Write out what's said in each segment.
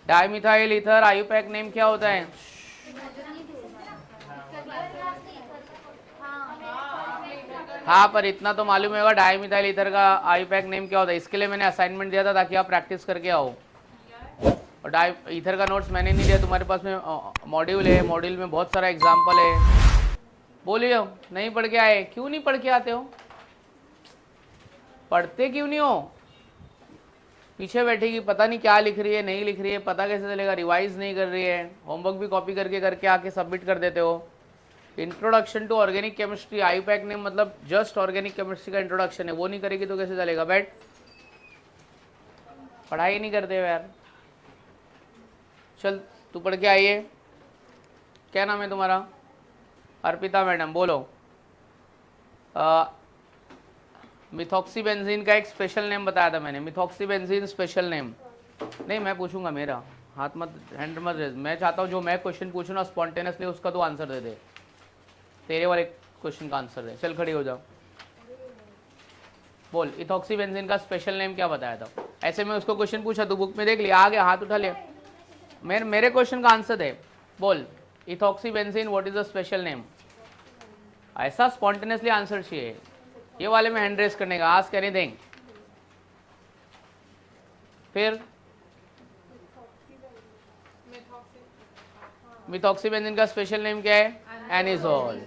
Dimethyl ether IUPAC name क्या होता है? हाँ, पर इतना तो मालूम होगा डाइमिथाइल ईथर का आईयूपैक नेम क्या होता है। इसके लिए मैंने असाइनमेंट दिया था ताकि आप प्रैक्टिस करके आओ। और डाई ईथर का नोट्स मैंने नहीं दिया, तुम्हारे पास में मॉड्यूल है, मॉड्यूल में बहुत सारा एग्जाम्पल है। बोलिए, नहीं पढ़ के आए? क्यों नहीं पढ़ के आते हो? पढ़ते क्यों नहीं हो? पीछे बैठेगी, पता नहीं क्या लिख रही है, नहीं लिख रही है, पता कैसे चलेगा? रिवाइज नहीं कर रही है, होमवर्क भी कॉपी करके करके आके सबमिट कर देते हो। Introduction to organic chemistry IUPAC name मतलब जस्ट ऑर्गेनिक केमिस्ट्री का इंट्रोडक्शन है, वो नहीं करेगी तो कैसे चलेगा? बैठ, पढ़ाई नहीं करते हो यार। चल तू पढ़ के आइए। क्या नाम है तुम्हारा? अर्पिता मैडम, बोलो। मिथॉक्सीबेंजीन का एक स्पेशल नेम बताया था मैंने, मिथॉक्सीबेंजीन स्पेशल नेम। नहीं, मैं पूछूंगा, मेरा हाथ मत, हैंड मत रेज। मैं चाहता हूँ जो मैं क्वेश्चन पूछूँ ना स्पॉन्टेनियसली उसका तो आंसर दे दे। तेरे वाले क्वेश्चन का आंसर दे। चल खड़ी हो जाओ, बोल इथॉक्सीबेंजीन का स्पेशल नेम क्या बताया था? ऐसे में उसको क्वेश्चन पूछा, तू बुक में देख लिया, आ गया, हाथ उठा लिया। मेरे क्वेश्चन का आंसर दे, बोल ethoxybenzene what is the special name. ऐसा स्पॉन्टेनियसली आंसर चाहिए, ये वाले में हैंड रेस करने का, आस्क एनीथिंग। फिर मिथॉक्सीबेंजीन का स्पेशल नेम क्या है? एनिसोल।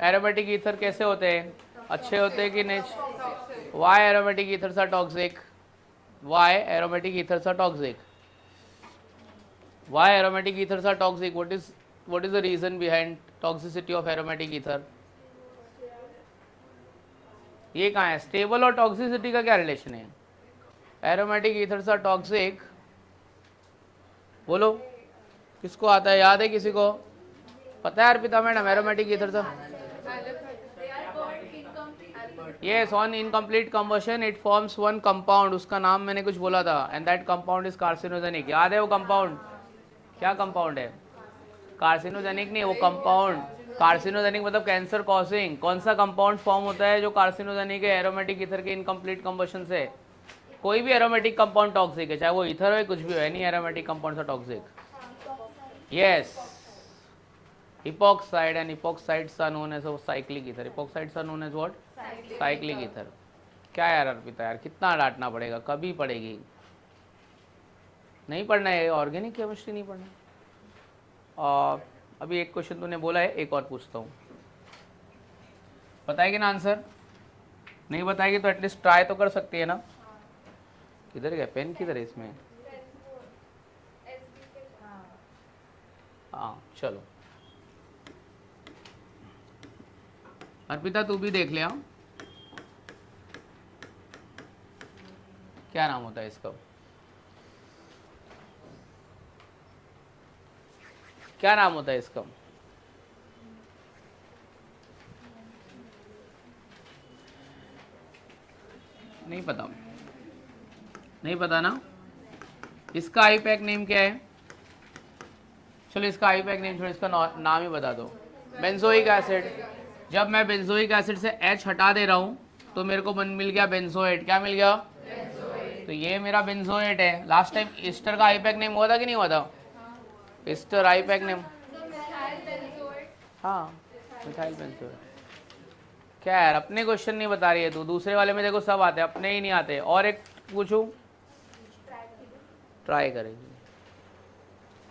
एरोमेटिक ईथर कैसे होते हैं? अच्छे होते हैं कि नहीं? Why aromatic ethers are toxic? Why aromatic ethers are toxic? Why aromatic ethers are toxic? what is the reason behind toxicity of aromatic ether? ये कहाँ है? स्टेबल और टॉक्सिसिटी का क्या रिलेशन है? एरोमेटिक ईथर्स आर टॉक्सिक, बोलो किसको आता है? याद है किसी को? पता है Arpita madam aromatic ethers? Yes, on incomplete combustion it forms one compound, उसका नाम मैंने कुछ बोला था, and that compound is carcinogenic। याद है वो कंपाउंड? क्या कंपाउंड है? कार्सिनोजेनिक नहीं, वो कंपाउंड कार्सिनोजेनिक मतलब कैंसर कॉजिंग। कौन सा कंपाउंड फॉर्म होता है जो कार्सिनोजेनिक है? एरोमेटिक ईथर के इनकम्प्लीट कंबशन से। कोई भी एरोमेटिक कंपाउंड टॉक्सिक है, चाहे वो ईथर हो कुछ भी हो, any aromatic compound toxic. Yes, epoxide and epoxides are known as cyclic ether. Epoxides are known as what? Cyclic ether. क्या यार अर्पिता यार, कितना डांटना पड़ेगा? कभी पड़ेगी? नहीं पढ़ना है, ऑर्गेनिक केमिस्ट्री नहीं पढ़ना। और अभी एक क्वेश्चन तूने बोला है, एक और पूछता हूँ, बताएगी ना आंसर? नहीं बताएगी तो एटलीस्ट ट्राई तो कर सकती है ना। किधर गया पेन? किधर है इसमें? हाँ चलो, अर्पिता तू भी देख लिया। क्या नाम होता है इसका? क्या नाम होता है इसका? नहीं पता? नहीं पता ना? इसका आईयूपैक नेम क्या है? चलो इसका आईयूपैक नेम छोड़, इसका नाम ही बता दो। Benzoic acid. जब मैं बेंजोइक एसिड से H हटा दे रहा हूं तो मेरे को मिल गया बेंजोएट। क्या मिल गया? तो ये मेरा बेंजोएट है। लास्ट टाइम ईस्टर का आईयूपैक नेम हुआ था कि नहीं हुआ था? ईस्टर आईयूपैक नेम, हाँ मिथाइल बेंजोएट। क्या यार अपने क्वेश्चन नहीं बता रही है तू? दूसरे वाले में देखो सब आते हैं, अपने ही नहीं आते। और एक पूछूं? ट्राई करेगी।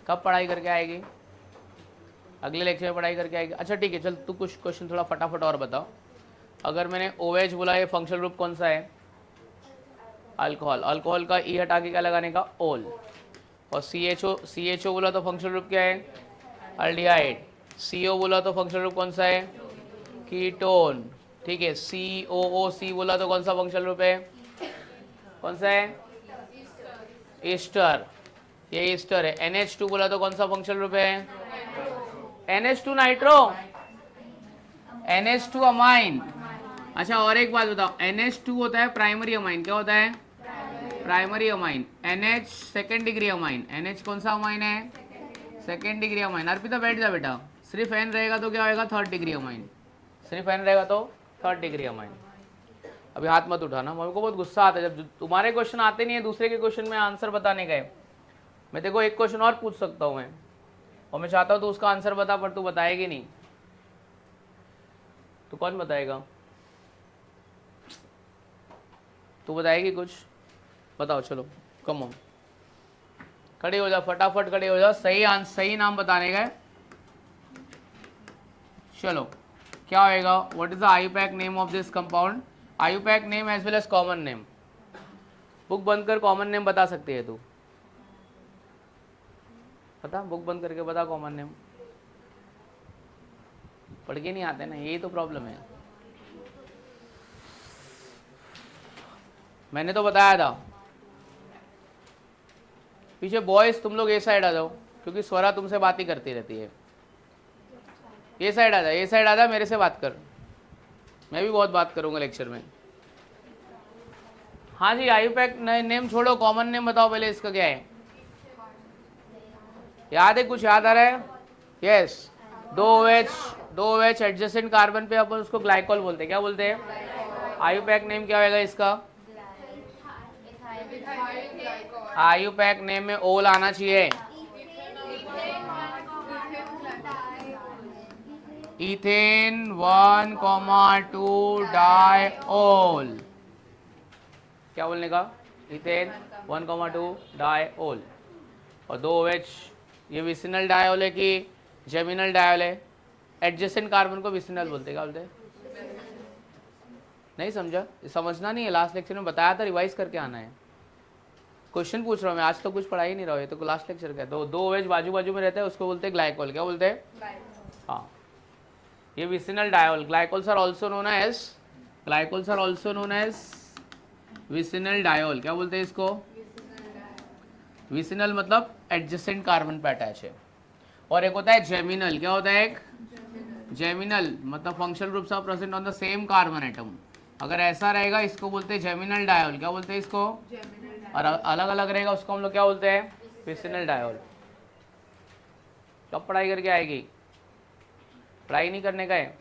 कब पढ़ाई करके आएगी? अगले लेक्चर में पढ़ाई करके आएगी। अच्छा ठीक है, चल तू कुछ क्वेश्चन थोड़ा फटाफट और बताओ। अगर मैंने OH बोला, ये फंक्शनल ग्रुप कौन सा है? अल्कोहल। अल्कोहल का ई हटा के क्या लगाने का? ओल। और CHO बोला तो फंक्शनल ग्रुप क्या है? अल्डिहाइड। CO बोला तो फंक्शनल ग्रुप कौन सा है? कीटोन। ठीक है, COOC बोला तो कौन सा फंक्शनल ग्रुप है? कौन सा है? ईस्टर। ये ईस्टर है। NH2 बोला तो कौन सा फंक्शनल ग्रुप है? NH2 nitro, NH2 amine. अच्छा और एक बात बताओ, NH2 होता है प्राइमरी अमाइन। क्या होता है? Primary amine. NH second degree amine. NH कौन सा अमाइन है? Second degree amine. अर्पिता बैठ जा बेटा, सिर्फ N रहेगा तो क्या होगा? Third degree amine. सिर्फ N रहेगा तो थर्ड डिग्री अमाइन। अभी हाथ मत उठाना, मेरे को बहुत गुस्सा आता है जब तुम्हारे क्वेश्चन आते नहीं है, दूसरे के क्वेश्चन में आंसर बताने गए। मैं देखो एक क्वेश्चन और पूछ सकता हूँ मैं, और मैं चाहता हूँ तो उसका आंसर बता, पर तू बताएगी नहीं। तो कौन बताएगा? तू बताएगी कुछ? बताओ, चलो कम ऑन, खड़े हो जाओ, फटाफट खड़े हो जाओ, सही नाम बताने का है। चलो क्या होएगा? What is the IUPAC name of this compound? IUPAC name as well as common name. Book बंद कर, कॉमन नेम बता सकती है तू? पता, बुक बंद करके बता कॉमन नेम। पढ़ के नहीं आते ना, यही तो प्रॉब्लम है। मैंने तो बताया था। पीछे बॉयज तुम लोग ये साइड आ जाओ, क्योंकि स्वरा तुमसे बात ही करती रहती है। ये साइड आ जा, ये साइड आ जा, मेरे से बात कर। मैं भी बहुत बात करूंगा लेक्चर में। हाँ जी, आईयूपैक नेम छोड़ो, कॉमन नेम बताओ पहले, इसका क्या है? याद है? कुछ याद आ रहा है? यस, दो OH एडजेसेंट कार्बन पे अपन उसको ग्लाइकोल बोलते हैं। क्या बोलते हैं? आईयूपैक नेम क्या होगा इसका? आईयूपैक नेम में ओल आना चाहिए। Ethane 1,2 diol. क्या बोलने का? Ethane 1,2 diol. और दो OH, ये विसिनल डायोल है कि जेमिनल डायोल है? एडजेसेंट कार्बन को विसिनल बोलते हैं। क्या बोलते हैं? नहीं समझा? समझना नहीं है, लास्ट लेक्चर में बताया था, रिवाइज करके आना है। क्वेश्चन पूछ रहा हूँ मैं, आज तो कुछ पढ़ा ही नहीं रहा हूँ, ये तो लास्ट लेक्चर का है। दो OH बाजू बाजू में रहते हैं, उसको बोलते हैं ग्लाइकोल। क्या बोलते हैं? हाँ, ये vicinal diol. Glycols are also known as vicinal diol. क्या बोलते हैं इसको? विसिनल मतलब एडजेसेंट कार्बन पे अटैच है। और एक होता है जेमिनल। क्या होता है? एक जेमिनल मतलब functional groups are present on the same carbon atom. अगर ऐसा रहेगा इसको बोलते हैं जेमिनल डायोल। क्या बोलते हैं इसको? और अलग अलग रहेगा उसको हम लोग क्या बोलते हैं? Vicinal diol. कब पढ़ाई करके आएगी? पढ़ाई नहीं करने का है?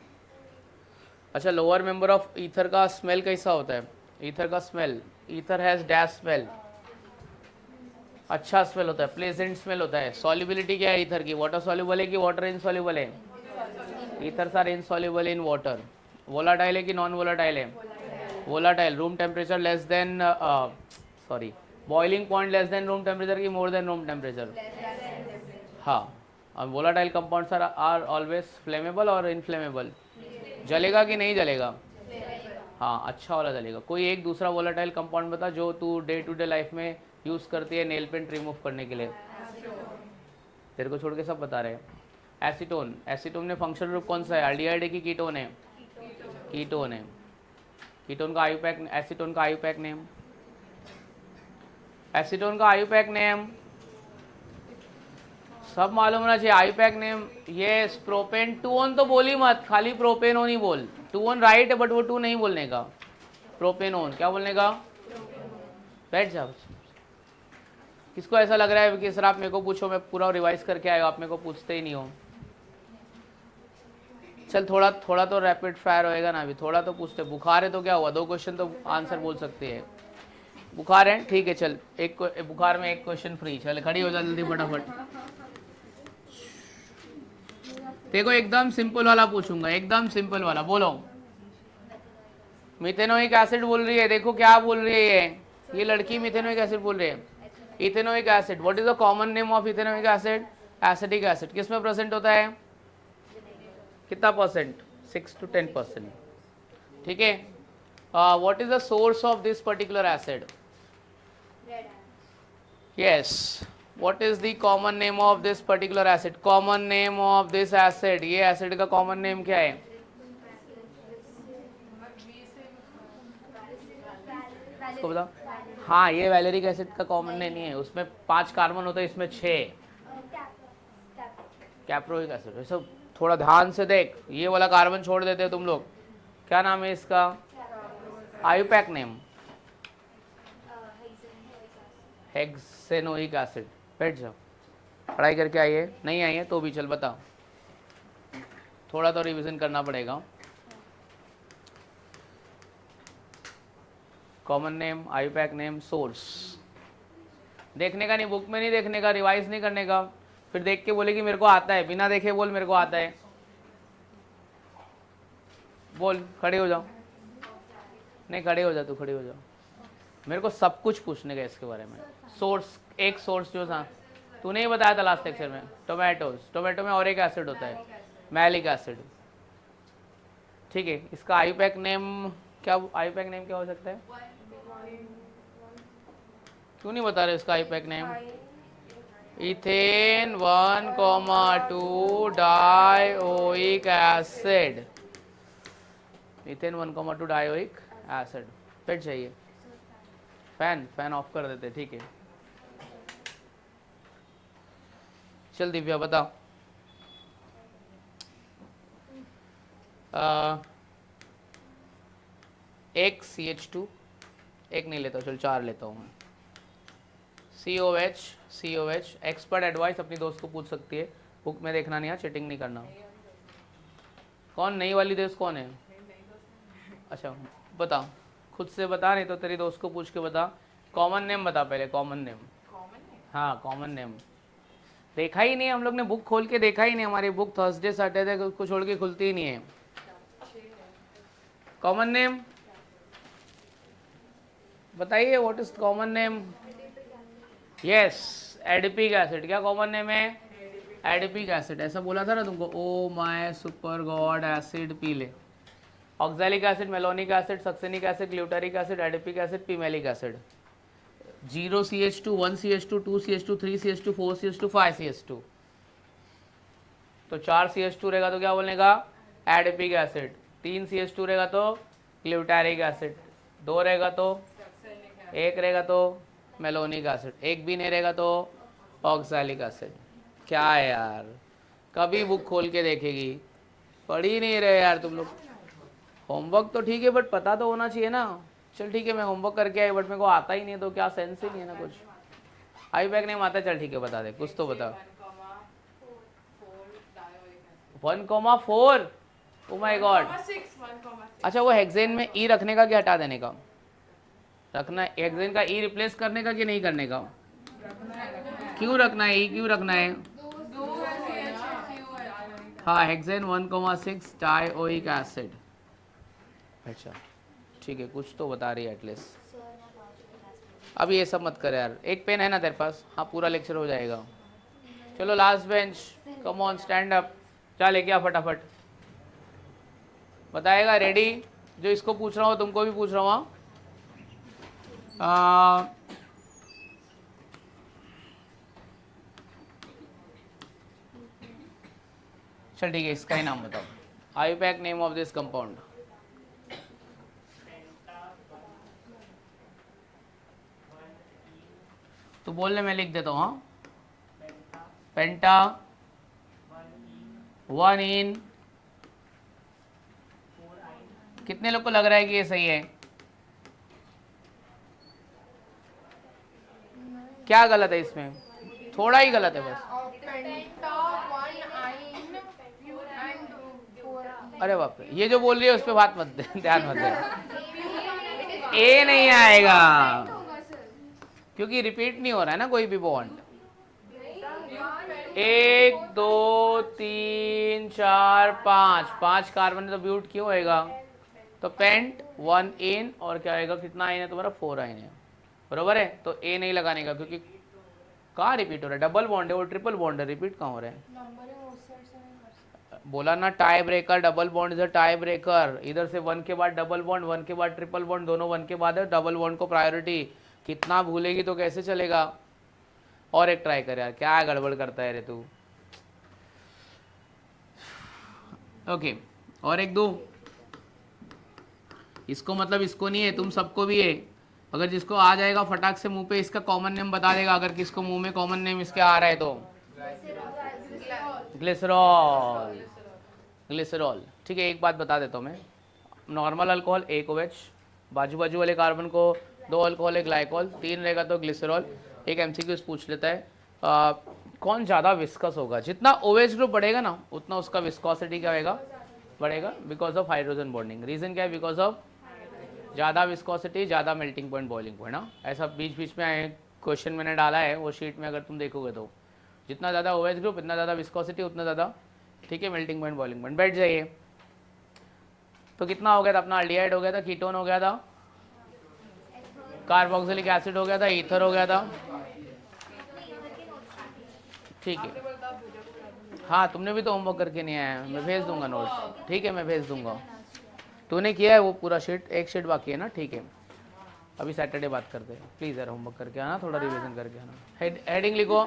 अच्छा, लोअर मेंबर ऑफ ईथर का स्मेल कैसा होता है? ईथर का smell, ether has dash smell, अच्छा स्मेल होता है, प्लेजेंट स्मेल होता है। सॉल्युबिलिटी क्या है ईथर की? वाटर सॉल्युबल है कि वाटर इनसॉल्युबल है? Ethers are insoluble in water. Volatile है कि नॉन वोलाटाइल है? Volatile. Room temperature less than sorry boiling point less than room temperature की मोर देन रूम टेम्परेचर? हाँ। और volatile compounds are always flammable और inflammable? जलेगा कि नहीं जलेगा? हाँ, अच्छा वाला जलेगा। कोई एक दूसरा वोलाटाइल कंपाउंड बता जो तू डे टू डे लाइफ में यूज़ करती है नेल पेंट रिमूव करने के लिए। तेरे को छोड़ के सब बता रहे हैं। एसीटोन। एसीटोन में फंक्शनल ग्रुप कौन सा है? एल्डिहाइड है कि कीटोन है? कीटोन है। कीटोन का आईयूपैक, एसीटोन का आईयूपैक नेम, एसीटोन का आईयूपैक नेम सब मालूम होना चाहिए। IUPAC name yes, propane. 2-1 तो बोली मत, खाली प्रोपेनोन ही बोल। 2-1 राइट है बट वो 2 नहीं बोलने का। प्रोपेनोन। क्या बोलने का? बैठ जाओ। किसको ऐसा लग रहा है कि सर आप मेरे को पूछो, मैं पूरा रिवाइज करके आएगा, आप मेरे को पूछते ही नहीं हो? चल थोड़ा तो रैपिड फायर होएगा ना, अभी थोड़ा तो पूछते। बुखार है तो क्या हुआ? 2 क्वेश्चन तो आंसर बोल सकते हैं। बुखार है, ठीक है, चल एक बुखार में 1 क्वेश्चन फ्री। चल खड़ी हो जा जल्दी फटाफट। देखो एकदम सिंपल वाला पूछूंगा, एकदम सिंपल वाला। बोलो, मिथेनोइक एसिड बोल रही है। देखो क्या बोल रही है ये लड़की, मिथेनोइक एसिड बोल रही है। Ethanoic acid, what is the common name of ethanoic acid? Acetic acid. किस में प्रेजेंट होता है? कितना परसेंट? 6 to 10%। ठीक है। What is the source of this particular acid? Yes. What is the common name of this particular acid? Common name of this acid, ये acid का common name क्या है? इसको बताओ। हाँ, ये वैलेरिक एसिड का कॉमन नेम नहीं है, उसमें 5 कार्बन होता है, इसमें 6। Caproic acid. सब थोड़ा ध्यान से देख, ये वाला कार्बन छोड़ देते हो तुम लोग। क्या नाम है इसका? IUPAC name hexanoic acid. बैठ जाओ, पढ़ाई करके आई है? नहीं आई है तो भी चल बता, थोड़ा तो रिवीजन करना पड़ेगा। Common name, IUPAC name, source. देखने का नहीं, बुक में नहीं देखने का, रिवाइज नहीं करने का, फिर देख के बोले कि मेरे को आता है, बिना देखे बोल मेरे को आता है, बोल खड़े हो जाओ, नहीं खड़े हो जा, तू खड़े हो जाओ, मेरे को सब कुछ पूछने का इसके बारे में। सोर्स, एक सोर्स जो था तू नहीं बताया था लास्ट लेक्चर में, टोमेटोज, टोमेटो में और एक एसिड होता है, मैलिक एसिड, ठीक है। इसका आईयूपैक नेम क्या, आईयूपैक नेम क्या हो सकता है, क्यों नहीं बता रहे इसका IUPAC name? Ethane 1,2 dioic acid, ethane 1,2 dioic acid. फिर चाहिए फैन, फैन ऑफ कर देते, ठीक है। चल दिव्या बताओ। एक CH2, एक नहीं लेता, चल 4 लेता हूँ मैं। COH, COH, एक्सपर्ट एडवाइस अपनी दोस्त को पूछ सकती है, बुक में देखना नहीं है, चीटिंग नहीं करना। कौन नई वाली दोस्त कौन है? अच्छा बता, खुद से बता, नहीं तो तेरी दोस्त को पूछ के बता। कॉमन नेम बता पहले, कॉमन नेम। हाँ कॉमन नेम देखा ही नहीं, हम लोग ने बुक खोल के देखा ही नहीं, हमारी बुक थर्सडे सैटरडे को छोड़ के खुलती ही नहीं है। कॉमन नेम बताइए, what is common name? Yes, adipic acid. क्या कॉमन नेम है? Adipic acid. ऐसा बोला था ना तुमको, oh my super god acid पी ले। Oxalic acid, malonic acid, succinic acid, glutaric acid, adipic acid, pimelic acid. 0 CH2, 1 CH2, 2 CH2, 3 CH2, 4 CH2, 5 CH2। तो 4 CH2 रहेगा तो क्या बोलने का? Adipic acid. 3 CH2 रहेगा तो ग्लूटारिक एसिड। 2 रहेगा तो, 1 रहेगा तो मेलोनिक एसिड, 1 भी नहीं रहेगा तो ऑक्सैलिक एसिड। क्या है यार, कभी बुक खोल के देखेगी, पढ़ ही नहीं रहे यार तुम लोग। होमवर्क तो ठीक है बट पता तो होना चाहिए ना। चल ठीक है, मैं होमवर्क करके आई बट मेरे को आता ही नहीं है, तो क्या सेंस ही नहीं है ना कुछ। आईयूपैक नेम आता है, चल ठीक है बता दे, कुछ तो बता। 1,4, ओ माय गॉड। अच्छा वो हेक्सेन में ई रखने का कि हटा देने का? रखना है। हेक्सेन का ई रिप्लेस करने का कि नहीं करने का? क्यों रखना है ई, क्यों रखना है? हाँ, हेक्सेन 1,6 डायोइक एसिड। अच्छा ठीक है, कुछ तो बता रही है एटलीस्ट। अब ये सब मत कर यार, एक पेन है ना तेरे पास? हाँ पूरा लेक्चर हो जाएगा। चलो last bench, come on stand up, क्या लेके आ फटाफट। बताएगा? रेडी? जो इसको पूछ रहा हूँ तुमको भी पूछ रहा हूँ। चल ठीक है, इसका ही नाम बताओ। IUPAC name of this compound. तो बोलने मैं लिख देता हूँ। हाँ, पेंटा 1 इन। कितने लोग को लग रहा है कि ये सही है? क्या गलत है इसमें? थोड़ा ही गलत है बस। अरे बाप रे, ये जो बोल रही है उस पर बात मत दे, ध्यान मत दे। ए नहीं आएगा क्योंकि रिपीट नहीं हो रहा है ना कोई भी बॉन्ड। 1 2 3 4 5 कार्बन है तो ब्यूट क्यों होएगा? तो पेंट 1 इन, और क्या आएगा? कितना आइन है तुम्हारा? 4 आइन है, बरोबर है। तो ए नहीं लगाने का क्योंकि कहाँ रिपीट हो रहा है? डबल बॉन्ड है, वो ट्रिपल बॉन्ड है, रिपीट कहाँ हो रहा है? बोला ना tie breaker, double bond is a tie breaker. इधर से 1 के बाद डबल बॉन्ड, 1 के बाद ट्रिपल बॉन्ड, दोनों 1 के बाद है, डबल बॉन्ड को प्रायोरिटी। कितना भूलेगी तो कैसे चलेगा? और एक ट्राई कर यार, क्या गड़बड़ करता है रे तू। ओके, और एक दो। इसको मतलब इसको नहीं है, तुम सबको भी है। अगर जिसको आ जाएगा फटाक से मुंह पे इसका कॉमन नेम बता देगा, अगर किसको मुंह में कॉमन नेम इसके आ रहा है तो। Glycerol, glycerol. ठीक है, एक बात बता देता हूँ मैं। नॉर्मल अल्कोहल एक OH, बाजू बाजू वाले कार्बन को 2 अल्कोहल, एक ग्लाइकोल, 3 रहेगा तो ग्लिसरॉल। एक MCQ पूछ लेता है कौन ज़्यादा विस्कस होगा? जितना OH ग्रुप बढ़ेगा ना उतना उसका विस्कोसिटी क्या होगा? बढ़ेगा, because of hydrogen bonding. Reason क्या है? बिकॉज ऑफ ज़्यादा विस्कोसिटी, ज़्यादा मेल्टिंग पॉइंट, बॉइलिंग पॉइंट। हाँ, ऐसा बीच बीच में आए क्वेश्चन मैंने डाला है वो शीट में, अगर तुम देखोगे तो जितना ज़्यादा OH ग्रुप इतना ज़्यादा विस्कोसिटी उतना ज़्यादा, ठीक है, मेल्टिंग पॉइंट, बॉइलिंग पॉइंट। बैठ जाइए। तो कितना हो गया था अपना? अल्डिहाइड हो गया था, कीटोन हो गया था, कार्बोक्सिलिक एसिड हो गया था, ईथर हो गया था, ठीक है। हाँ, तुमने भी तो होमवर्क करके नहीं आया, मैं भेज दूंगा नोट्स, ठीक है, मैं भेज दूंगा। तूने किया है वो पूरा शीट, एक शीट बाकी है ना, ठीक है। अभी सैटरडे बात करते हैं, प्लीज़ यार होमवर्क करके आना, थोड़ा रिवीजन करके आना। हेडिंग लिखो,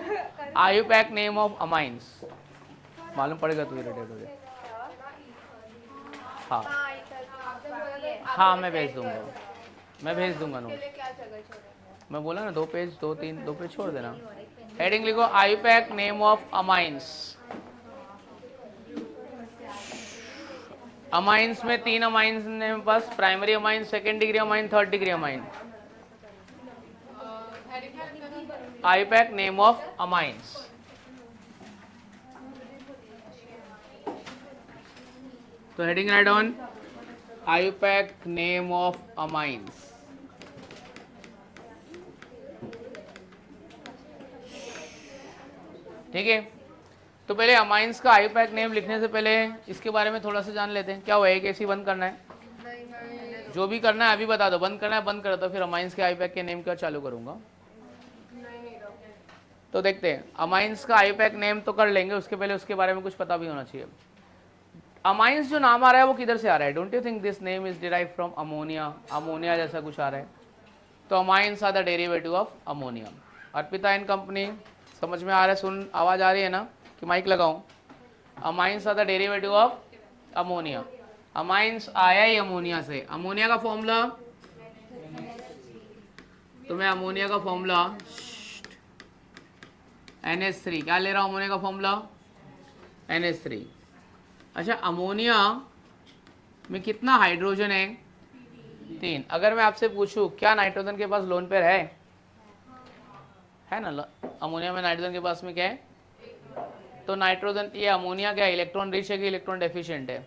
आयुपैक नेम ऑफ अमाइंस। मालूम पड़ेगा तू इरिटेट हो जाए। हाँ हाँ, मैं भेज दूंगा नोट्स। मैं बोला ना 2 पेज, 2 पेज छोड़ देना। हेडिंग लिखो, IUPAC name of amines. Amines में 3 अमाइंस ने बस, primary amine, second degree amine, third degree amine. IUPAC name of amines. तो heading right on IUPAC name of amines. ठीक है, तो पहले अमाइंस का आयुपैक नेम लिखने से पहले इसके बारे में थोड़ा सा जान लेते हैं। क्या हुआ, एक ऐसी बंद करना है? जो भी करना है अभी बता दो, बंद करना है बंद कर दो, फिर अमाइंस के आयुपैक के नेम का चालू करूंगा। तो देखते हैं, अमाइंस का आयुपैक नेम तो कर लेंगे, उसके पहले उसके बारे में कुछ पता भी होना चाहिए। अमाइंस जो नाम आ रहा है वो किधर से आ रहा है? Don't you think this name is derive from ammonia? Ammonia जैसा कुछ आ रहा है, तो amines are the derivative of ammonia. Arpita and company, समझ में आ रहा है? सुन, आवाज आ रही है ना कि माइक लगाऊं? Amines are the derivative of ammonia. Amines आया ही अमोनिया से। अमोनिया का फॉर्मूला, तो मैं अमोनिया का फॉर्मूला NH3, क्या ले रहा हूं अमोनिया का फॉर्मूला? NH3। अच्छा, अमोनिया में कितना हाइड्रोजन है? 3। अगर मैं आपसे पूछूं क्या नाइट्रोजन के पास लोन पेयर है ना? अमोनिया में नाइट्रोजन के पास में क्या है? तो नाइट्रोजन, ये अमोनिया क्या है, इलेक्ट्रॉन रिच है कि इलेक्ट्रॉन डेफिशिएंट है?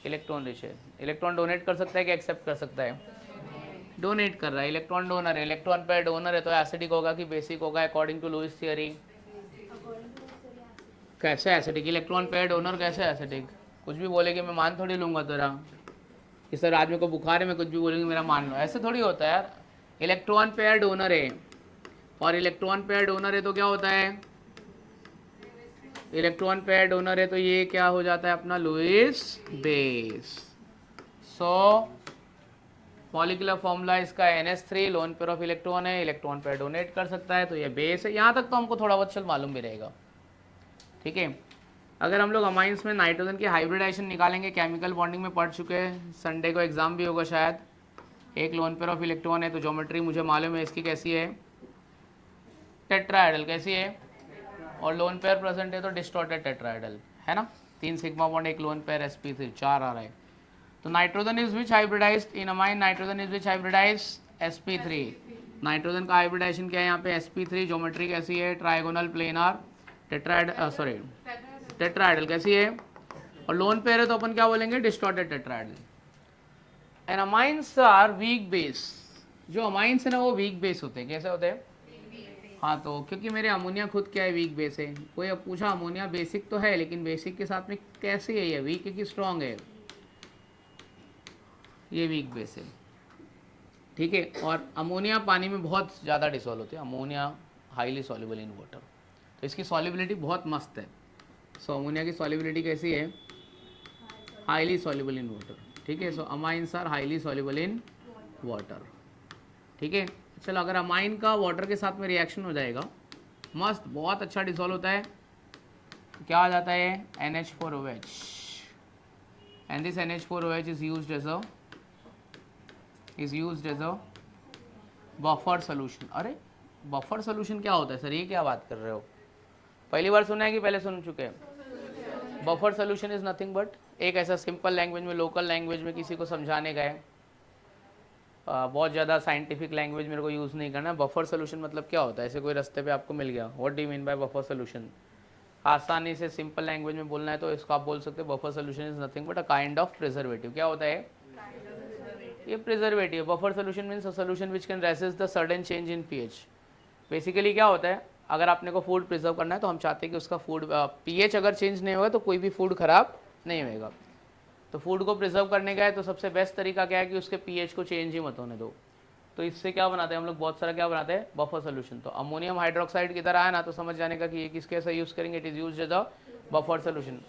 इलेक्ट्रॉन रिच है। इलेक्ट्रॉन डोनेट कर सकता है कि एक्सेप्ट कर सकता है? डोनेट कर रहा है, इलेक्ट्रॉन डोनर है। इलेक्ट्रॉन पेयर डोनर है तो एसिडिक होगा कि बेसिक होगा अकॉर्डिंग टू लुईस थियरी? कैसे एसिडिक? इलेक्ट्रॉन पेयर डोनर कैसे एसिडिक? कुछ भी बोलेगी मैं मान थोड़ी लूंगा तेरा कि सर आदमी को बुखार है, मैं कुछ भी बोलेंगे मेरा मान लो, ऐसे थोड़ी होता है यार। इलेक्ट्रॉन पेयर डोनर है, और इलेक्ट्रॉन पेयर डोनर है तो क्या होता है? इलेक्ट्रॉन पेयर डोनर है तो ये क्या हो जाता है अपना? Lewis base. So molecular formula इसका NH3, lone pair of electron है, इलेक्ट्रॉन पेयर डोनेट कर सकता है तो ये बेस है। यहाँ तक तो हमको थोड़ा बहुत चल मालूम भी रहेगा, ठीक है। अगर हम लोग अमाइंस में नाइट्रोजन की हाइब्रिडाइजेशन निकालेंगे, केमिकल बॉन्डिंग में पढ़ चुके हैं, संडे को एग्जाम भी होगा शायद। एक लोन पेयर ऑफ इलेक्ट्रॉन है तो ज्योमेट्री मुझे मालूम है इसकी कैसी है, टेट्राहेड्रल कैसी है, और लोन पेयर प्रेजेंट है तो डिस्टॉर्टेड टेट्राहेड्रल है ना। 3 सिग्मा बॉन्ड, एक लोन पेयर, sp3, 4 आ रहा है। तो nitrogen is which hybridized in amine? Nitrogen is which hybridized? sp3। Nitrogen का हाइब्रिडाइजेशन क्या है यहाँ पे? sp3। ज्योमेट्री कैसी है? ट्राइगोनल प्लेनर सॉरी टेट्राहेड्रल कैसी है, और लोन पेयर है तो अपन क्या बोलेंगे? Distorted tetrahedral. And amines are weak base. जो अमाइंस है ना वो वीक बेस होते हैं। कैसे होते हैं? हाँ, तो क्योंकि मेरे अमोनिया खुद क्या है? वीक बेस है। कोई अब पूछा अमोनिया बेसिक तो है, लेकिन बेसिक के साथ में कैसे है ये? वीक है कि स्ट्रॉन्ग है? ये वीक बेस है, ठीक है। और अमोनिया पानी में बहुत ज़्यादा डिसॉल्व होती है। Ammonia highly soluble in water, तो इसकी सॉल्युबिलिटी बहुत मस्त है। सो अमोनिया की सॉल्युबिलिटी कैसी है? हाईली सॉल्युबल इन वाटर, ठीक है। So amines are highly soluble in water, ठीक है। चलो, अगर अमाइन का वाटर के साथ में रिएक्शन हो जाएगा, मस्त, बहुत अच्छा डिसॉल्व होता है, तो क्या आ जाता है? NH4OH। And this NH4OH is used as a buffer solution. अरे बफर सोल्यूशन क्या होता है सर? ये क्या बात कर रहे हो? पहली बार सुना है कि पहले सुन चुके हैं? Buffer solution is nothing but एक ऐसा सिंपल लैंग्वेज में, लोकल लैंग्वेज में किसी को समझाने का है। बहुत ज़्यादा साइंटिफिक लैंग्वेज मेरे को यूज़ नहीं करना। बफर सोल्यूशन मतलब क्या होता है? ऐसे कोई रास्ते पे आपको मिल गया, what do you mean bye buffer solution? आसानी से सिंपल लैंग्वेज में बोलना है तो इसको आप बोल सकते हैं buffer solution is nothing but a kind of preservative. क्या होता है? ये preservative. Buffer solution means a solution which can resist the sudden change in pH. Basically क्या होता है, अगर आपने को फूड प्रिजर्व करना है तो हम चाहते हैं कि उसका फूड पीएच अगर चेंज नहीं होगा तो कोई भी फूड खराब नहीं होगा। तो फूड को प्रिजर्व करने का है तो सबसे बेस्ट तरीका क्या है कि उसके पीएच को चेंज ही मत होने दो। तो इससे क्या बनाते हैं हम लोग, बहुत सारा क्या बनाते हैं, बफर सोल्यूशन। तो अमोनियम हाइड्रोक्साइड की तरह है ना, तो समझ जाने का कि ये किस कैसे यूज़ करेंगे, it is use as a buffer solution.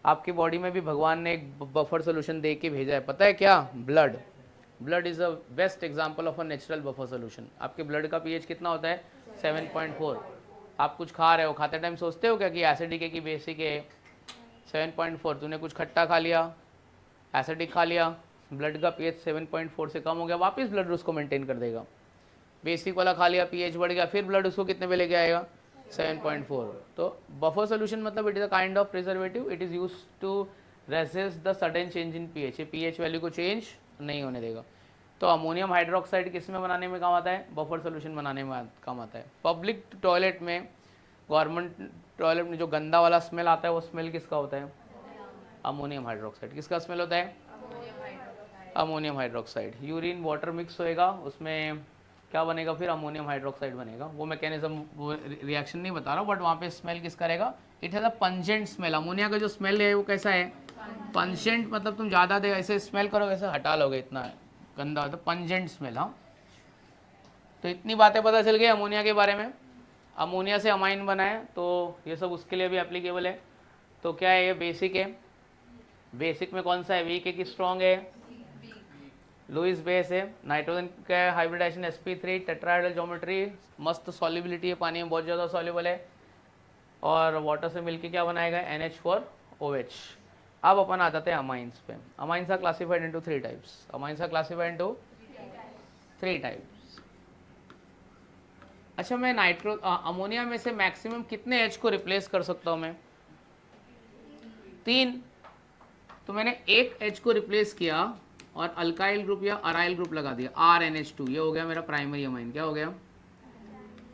आपकी बॉडी में भी भगवान ने एक बफर सोल्यूशन दे के भेजा है, पता है क्या, blood. Blood is a best example of a natural buffer solution. आपके ब्लड का पीएच कितना होता है, 7.4। आप कुछ खा रहे हो, खाते टाइम सोचते हो क्या कि एसिडिक है कि बेसिक है, 7.4। तूने कुछ खट्टा खा लिया, एसिडिक खा लिया, ब्लड का पीएच 7.4 से कम हो गया, वापस ब्लड उसको मेंटेन कर देगा। बेसिक वाला खा लिया, पीएच बढ़ गया, फिर ब्लड उसको कितने पे लेके आएगा, 7.4। तो बफर सोल्यूशन मतलब it is a kind of preservative, it is use to resist the sudden change in pH. PH value को चेंज नहीं होने देगा। तो अमोनियम हाइड्रोक्साइड किस में बनाने में काम आता है, बफर सोल्यूशन बनाने में काम आता है। पब्लिक टॉयलेट में, गवर्नमेंट टॉयलेट में जो गंदा वाला स्मेल आता है वो स्मेल किसका होता है, अमोनियम हाइड्रोक्साइड। किसका स्मेल होता है, ammonium hydroxide. Urine water mix होएगा, उसमें क्या बनेगा, फिर अमोनियम हाइड्रोक्साइड बनेगा। वो मैकेनिज्म, वो रिएक्शन नहीं बता रहा हूँ, बट वहाँ पे स्मेल किसका रहेगा, it has a pungent smell. Ammonia का जो स्मेल है वो कैसा है, पंजेंट, मतलब तुम ज़्यादा देर ऐसे स्मेल करोगे ऐसे हटा लोगे, इतना गंदा होता है, पंजेंट स्मेल। हाँ, तो इतनी बातें पता चल गई अमोनिया के बारे में। अमोनिया से अमाइन बना है तो ये सब उसके लिए भी एप्लीकेबल है। तो क्या है, ये बेसिक है। बेसिक में कौन सा है, वीक है कि स्ट्रॉन्ग है, लुईस बेस है। नाइट्रोजन का हाइब्रिडाइजेशन sp3, टेट्राहेड्रल ज्योमेट्री, मस्त सॉल्युबिलिटी है, पानी में बहुत ज़्यादा सॉल्युबल है, और वाटर से मिलके क्या बनाएगा, NH4OH। अब अपन आ जाते हैं अमाइंस पे। Amines are classified into 3 types. Amines are classified into 3 types. अच्छा, मैं अमोनिया में से मैक्सिमम कितने H को रिप्लेस कर सकता हूँ मैं, 3। तो मैंने एक H को रिप्लेस किया और अल्काइल ग्रुप या अराइल ग्रुप लगा दिया, RNH2। ये हो गया मेरा प्राइमरी अमाइन। क्या हो गया,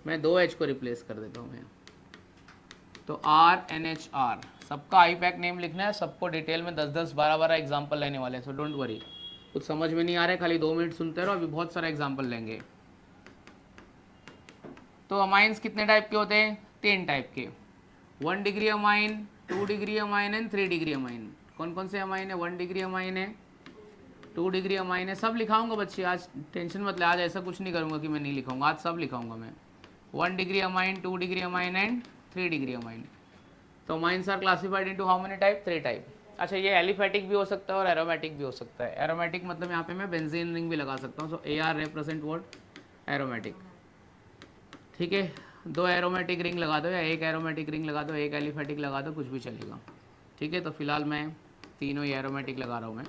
मैं 2 H को रिप्लेस कर देता हूँ मैं, तो RNHR। सबका IPAC नेम लिखना है, सबको डिटेल में 10-10, 12-12 एग्जाम्पल लेने वाले हैं, सो डोंट वरी। कुछ समझ में नहीं आ रहा है, खाली 2 मिनट सुनते रहो, अभी बहुत सारा एग्जाम्पल लेंगे। तो अमाइंस कितने टाइप के होते हैं, 3 टाइप के, 1 degree amine, 2 degree amine and 3 degree amine. कौन कौन से अमाइन है, 1 डिग्री अमाइन है, 2 डिग्री अमाइन है, सब लिखाऊंगा बच्चे, आज टेंशन मत ले, आज ऐसा कुछ नहीं करूंगा कि मैं नहीं लिखाऊंगा, आज सब लिखाऊंगा मैं। 1 degree amine, 2 degree amine and 3 degree amine. तो amines are classified into how many type, 3 type. अच्छा, ये एलिफेटिक भी हो सकता है और एरोमेटिक भी हो सकता है। एरोमेटिक मतलब यहाँ पे मैं बेंजीन रिंग भी लगा सकता हूँ, सो AR रिप्रेजेंट व्हाट, एरोमेटिक। ठीक है, 2 एरोमेटिक रिंग लगा दो या 1 एरोमेटिक रिंग लगा दो, 1 एलिफेटिक लगा दो, कुछ भी चलेगा। ठीक है, तो फिलहाल मैं तीनों ही एरोमेटिक लगा रहा हूँ मैं।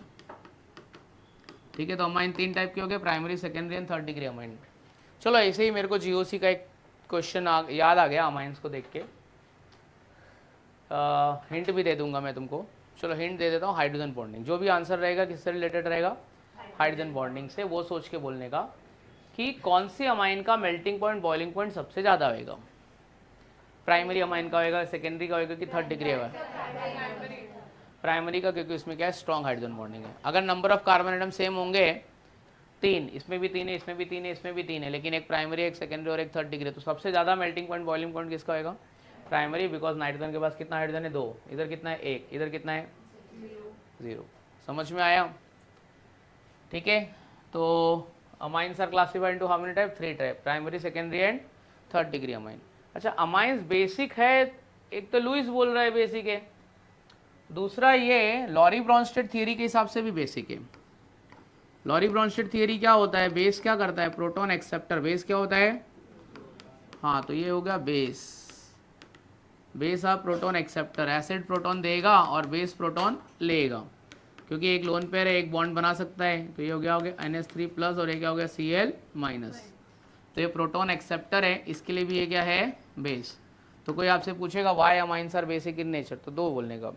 ठीक है, तो अमाइन 3 टाइप के हो गए, primary, secondary and 3rd degree amine. चलो, ऐसे ही मेरे को GOC का एक क्वेश्चन याद आ गया अमाइंस को देख के, हिंट भी दे दूंगा मैं तुमको। चलो हिंट दे देता हूँ, हाइड्रोजन बॉन्डिंग। जो भी आंसर रहेगा किससे रिलेटेड रहेगा, हाइड्रोजन बॉन्डिंग से। वो सोच के बोलने का कि कौन सी अमाइन का मेल्टिंग पॉइंट, बॉइलिंग पॉइंट सबसे ज़्यादा होगा। प्राइमरी अमाइन का होगा, सेकेंडरी का होगा कि 3rd डिग्री होगा, प्राइमरी का, क्योंकि इसमें क्या है, स्ट्रॉन्ग हाइड्रोजन बॉन्डिंग है। अगर number of carbon atom same होंगे, 3, इसमें भी 3 है, इसमें भी 3 है, इसमें भी 3 है, लेकिन एक प्राइमरी, एक सेकेंडरी और एक 3rd डिग्री, तो सबसे ज़्यादा मेल्टिंग पॉइंट, बॉइलिंग पॉइंट किसका होगा, प्राइमरी। बिकॉज नाइट्रोजन के पास कितना हाइड्रोजन है, 2, इधर कितना है, 1, इधर कितना है, 0। समझ में आया। ठीक है, तो amines are classified into how many type, 3 type, primary, secondary and 3rd degree amine. अच्छा, अमाइंस बेसिक है, एक तो लुईस बोल रहा है बेसिक है, दूसरा ये लॉरी ब्रॉन्स्टेड थियरी के हिसाब से भी बेसिक है। लॉरी ब्रॉन्स्टेड थियरी क्या होता है, बेस क्या करता है, प्रोटॉन एक्सेप्टर। बेस क्या होता है, हाँ, तो ये हो गया बेस। बेस आप प्रोटॉन एक्सेप्टर, एसिड प्रोटॉन देगा और बेस प्रोटॉन लेगा, क्योंकि एक लोन पेयर है, एक बॉन्ड बना सकता है। तो ये हो गया NH3+ और ये क्या हो गया, Cl-। तो ये प्रोटॉन एक्सेप्टर है, इसके लिए भी ये क्या है, बेस। तो कोई आपसे पूछेगा why amines are basic in nature, तो 2 बोलने का,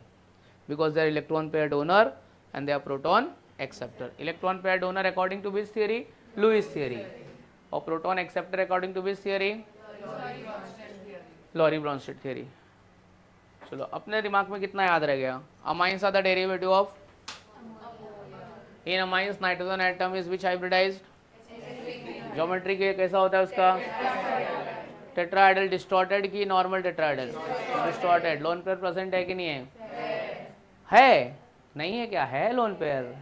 because they are electron pair donor and they are proton acceptor. Electron pair donor according to which theory, Lewis theory, और proton acceptor according to which theory, Lowry Bronsted theory. चलो, अपने दिमाग में कितना याद रह गया, amines are the derivative of, in amines nitrogen atom is which hybridized, geometry के कैसा होता है उसका, टेट्राहेड्रल, डिस्टॉर्टेड की normal tetrahedral, distorted. Lone pair present है कि नहीं है? नहीं है क्या है lone pair?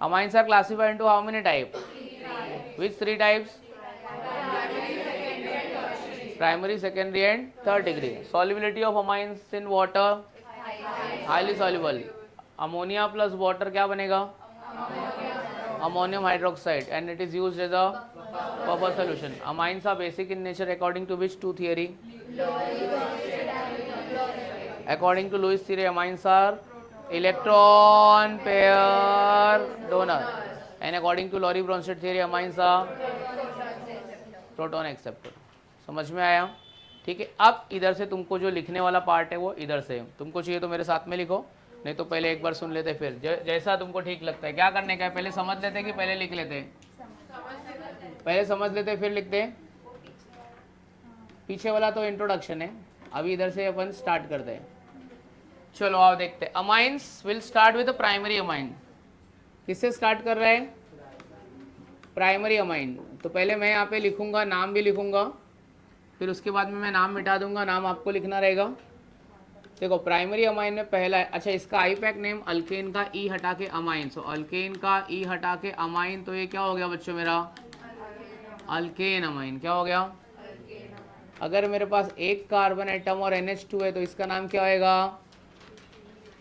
Amines are classified into how many type, which 3 types, primary, secondary and third degree. Solubility of amines in water, highly soluble. Ammonia plus water क्या बनेगा, ammonium hydroxide, and it is used as a purpose solution. Amines are basic in nature according to which 2 theory, according to Lewis theory amines are electron pair donor, and according to Lowry Bronsted theory amines are proton acceptor. समझ में आया? ठीक है। अब इधर से तुमको जो लिखने वाला पार्ट है वो इधर से, तुमको चाहिए तो मेरे साथ में लिखो, नहीं तो पहले एक बार सुन लेते, फिर जैसा तुमको ठीक लगता है। क्या करने का है, पहले समझ लेते कि पहले लिख लेते? पहले समझ लेते फिर लिखते। पीछे वाला तो इंट्रोडक्शन है, अभी इधर से अपन स्टार्ट करते हैं। चलो आओ देखते हैं। Amines will start with primary amine. किससे स्टार्ट कर रहे हैं, प्राइमरी अमाइन। तो पहले मैं यहाँ पे लिखूंगा, नाम भी लिखूंगा, फिर उसके बाद में मैं नाम मिटा दूंगा, नाम आपको लिखना रहेगा। देखो प्राइमरी अमाइन में पहला है, अच्छा इसका आईपैक नेम, अल्केन का ई हटा के अमाइन, सो अल्केन का ई हटा के अमाइन, तो ये क्या हो गया बच्चों मेरा, अल्केन अमाइन। क्या हो गया? अगर मेरे पास एक कार्बन एटम और NH2 है तो इसका नाम क्या होएगा,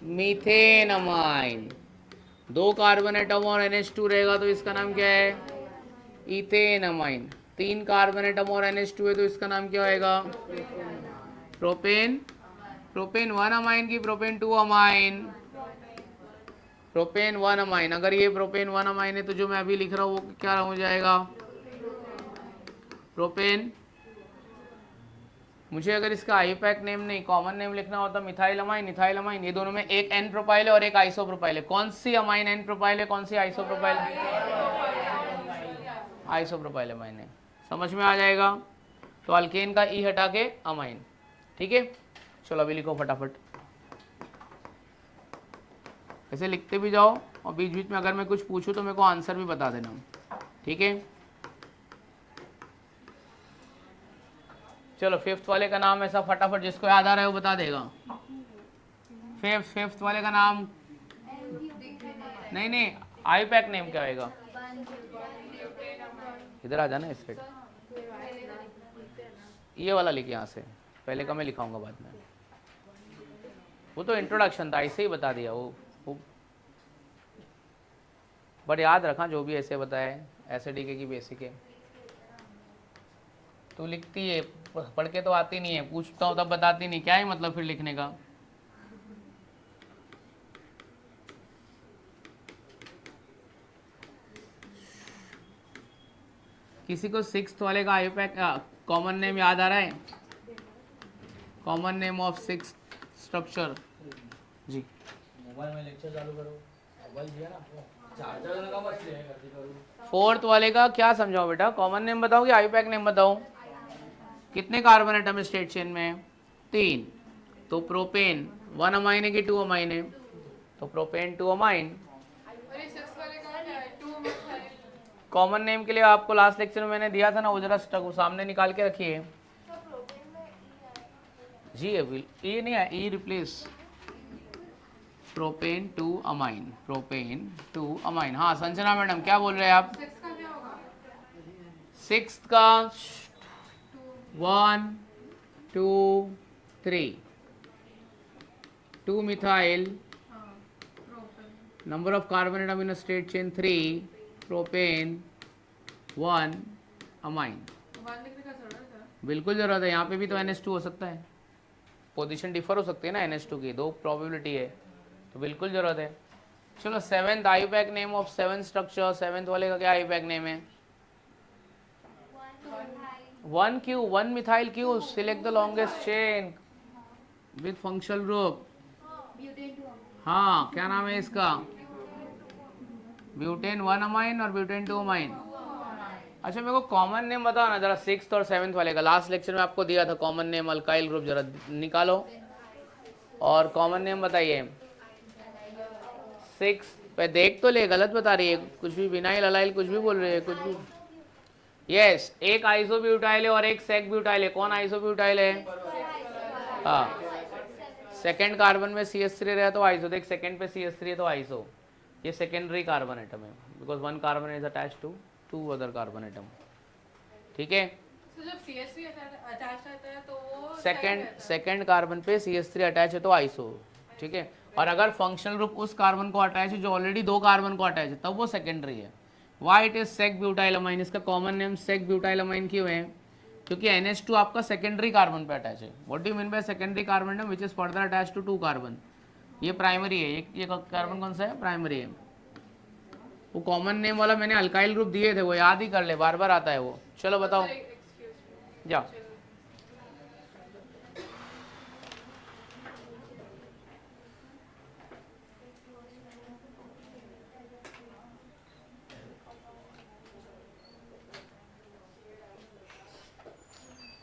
मीथेन अमाइन। 2 कार्बन एटम और NH2 रहेगा तो इसका नाम क्या है, इथेन अमाइन। 3 कार्बन एटम और NH2 है तो इसका नाम क्या होएगा, प्रोपेन। प्रोपेन 1 अमाइन की प्रोपेन 2 अमाइन, प्रोपेन 1 अमाइन। अगर ये प्रोपेन 1 अमाइन है तो जो मैं अभी लिख रहा हूँ वो क्या हो जाएगा, प्रोपेन। मुझे अगर इसका आईपैक नेम नहीं कॉमन नेम लिखना होता, मिथाइल अमाइन, इथाइल अमाइन। ये दोनों में एक एन प्रोपाइल है और एक आइसो प्रोपाइल है। कौन सी अमाइन एन प्रोपाइल है, कौन सी आइसो प्रोपाइल है, आइसो प्रोपाइल अमाइन है। समझ में आ जाएगा? तो अल्केन का ई हटा के अमाइन। ठीक है, चलो अभी लिखो फटाफट, ऐसे लिखते भी जाओ और बीच बीच में अगर मैं कुछ पूछूं तो मेरे को आंसर भी बता देना। ठीक है, चलो फिफ्थ वाले का नाम ऐसा फटाफट जिसको याद आ रहा है वो बता देगा। फिफ्थ वाले का नाम, नहीं आईपैक नेम क्या आएगा, इधर आ जाना इस साइड, ये वाला लिख यहाँ से, पहले का मैं लिखाऊंगा बाद में। वो तो इंट्रोडक्शन था, ऐसे ही बता दिया वो बट याद रखा जो भी ऐसे बताए, एसिडिक की बेसिक है। तू लिखती है, पढ़ के तो आती नहीं है, पूछता हूँ तब बताती नहीं, क्या है मतलब फिर लिखने का। किसी को सिक्स्थ वाले का आईपैक कॉमन नेम याद आ रहा है, common name of sixth structure जी। मोबाइल में लेक्चर चालू करो, मोबाइल दिया ना, चार्जर लगा बस ले करती करो। फोर्थ वाले का क्या समझाओ बेटा, कॉमन नेम बताओ कि आईपैक नेम बताओ। कितने कार्बन एटम स्टेट चेन में, 3। तो प्रोपेन 1 अमाइन है कि 2 अमाइन है, तो प्रोपेन 2 अमाइन। कॉमन नेम के लिए आपको लास्ट लेक्चर में मैंने दिया था ना, वो जरा सामने निकाल के रखिए जी। ये नहीं है, E replace propane 2 amine, propane 2 amine. हाँ संजना मैडम क्या बोल रहे हैं आप, सिक्स्थ का 1 2 3, 2 methyl, number of carbon atom in state chain 3, propane 1 amine. बिल्कुल जरूरत है, यहाँ पे भी तो NH2 हो सकता है, पोजीशन डिफर हो सकती है ना NH2 की, 2 प्रोबेबिलिटी है, तो बिल्कुल जरूरत है। चलो seventh IUPAC name of 7 structure, seventh वाले का क्या आईपैक नेम है, 1 methyl Q, select the longest chain with functional group. हाँ क्या नाम है इसका, ब्यूटेन 1 अमाइन और ब्यूटेन 2 अमाइन। अच्छा मेरे को कॉमन नेम बताओ ना जरा, सिक्स्थ और सेवेंथ वाले का, लास्ट लेक्चर में आपको दिया था कॉमन नेम अल्काइल ग्रुप, जरा निकालो और कॉमन नेम बताइए। 6 पे देख तो ले, गलत बता रही है कुछ भी, विनाइल अलाइल कुछ भी बोल रही है, कुछ भी। यस, एक आइसोब्यूटाइल है और एक सेक ब्यूटाइल है। कौन आइसोब्यूटाइल है? हाँ, सेकेंड कार्बन में CH3 रहा तो आइसो, देख सेकेंड पे CH3 है तो आइसो। ये सेकेंडरी कार्बन एटम है, because one carbon is attach to two other carbon atom. ठीक है, तो जब CH3 अटैच रहता है तो वो सेकेंड कार्बन पे CH3 अटैच है तो आइसो। ठीक है, और अगर फंक्शनल ग्रुप उस कार्बन को अटैच है जो ऑलरेडी दो कार्बन को अटैच है, तब वो सेकेंडरी है। वाई इट इज सेक ब्यूटाइलमाइन, इसका कॉमन नेम सेक ब्यूटाइलमाइन क्यों है? क्योंकि NH2 आपका सेकेंडरी कार्बन पे अटैच है। What do you mean by secondary carbon which is further attach to two carbon? ये प्राइमरी है, ये कार्बन कौन सा है? प्राइमरी है। वो कॉमन नेम वाला मैंने अल्काइल ग्रुप दिए थे, वो याद ही कर ले, बार बार आता है वो। चलो बताओ, जाओ।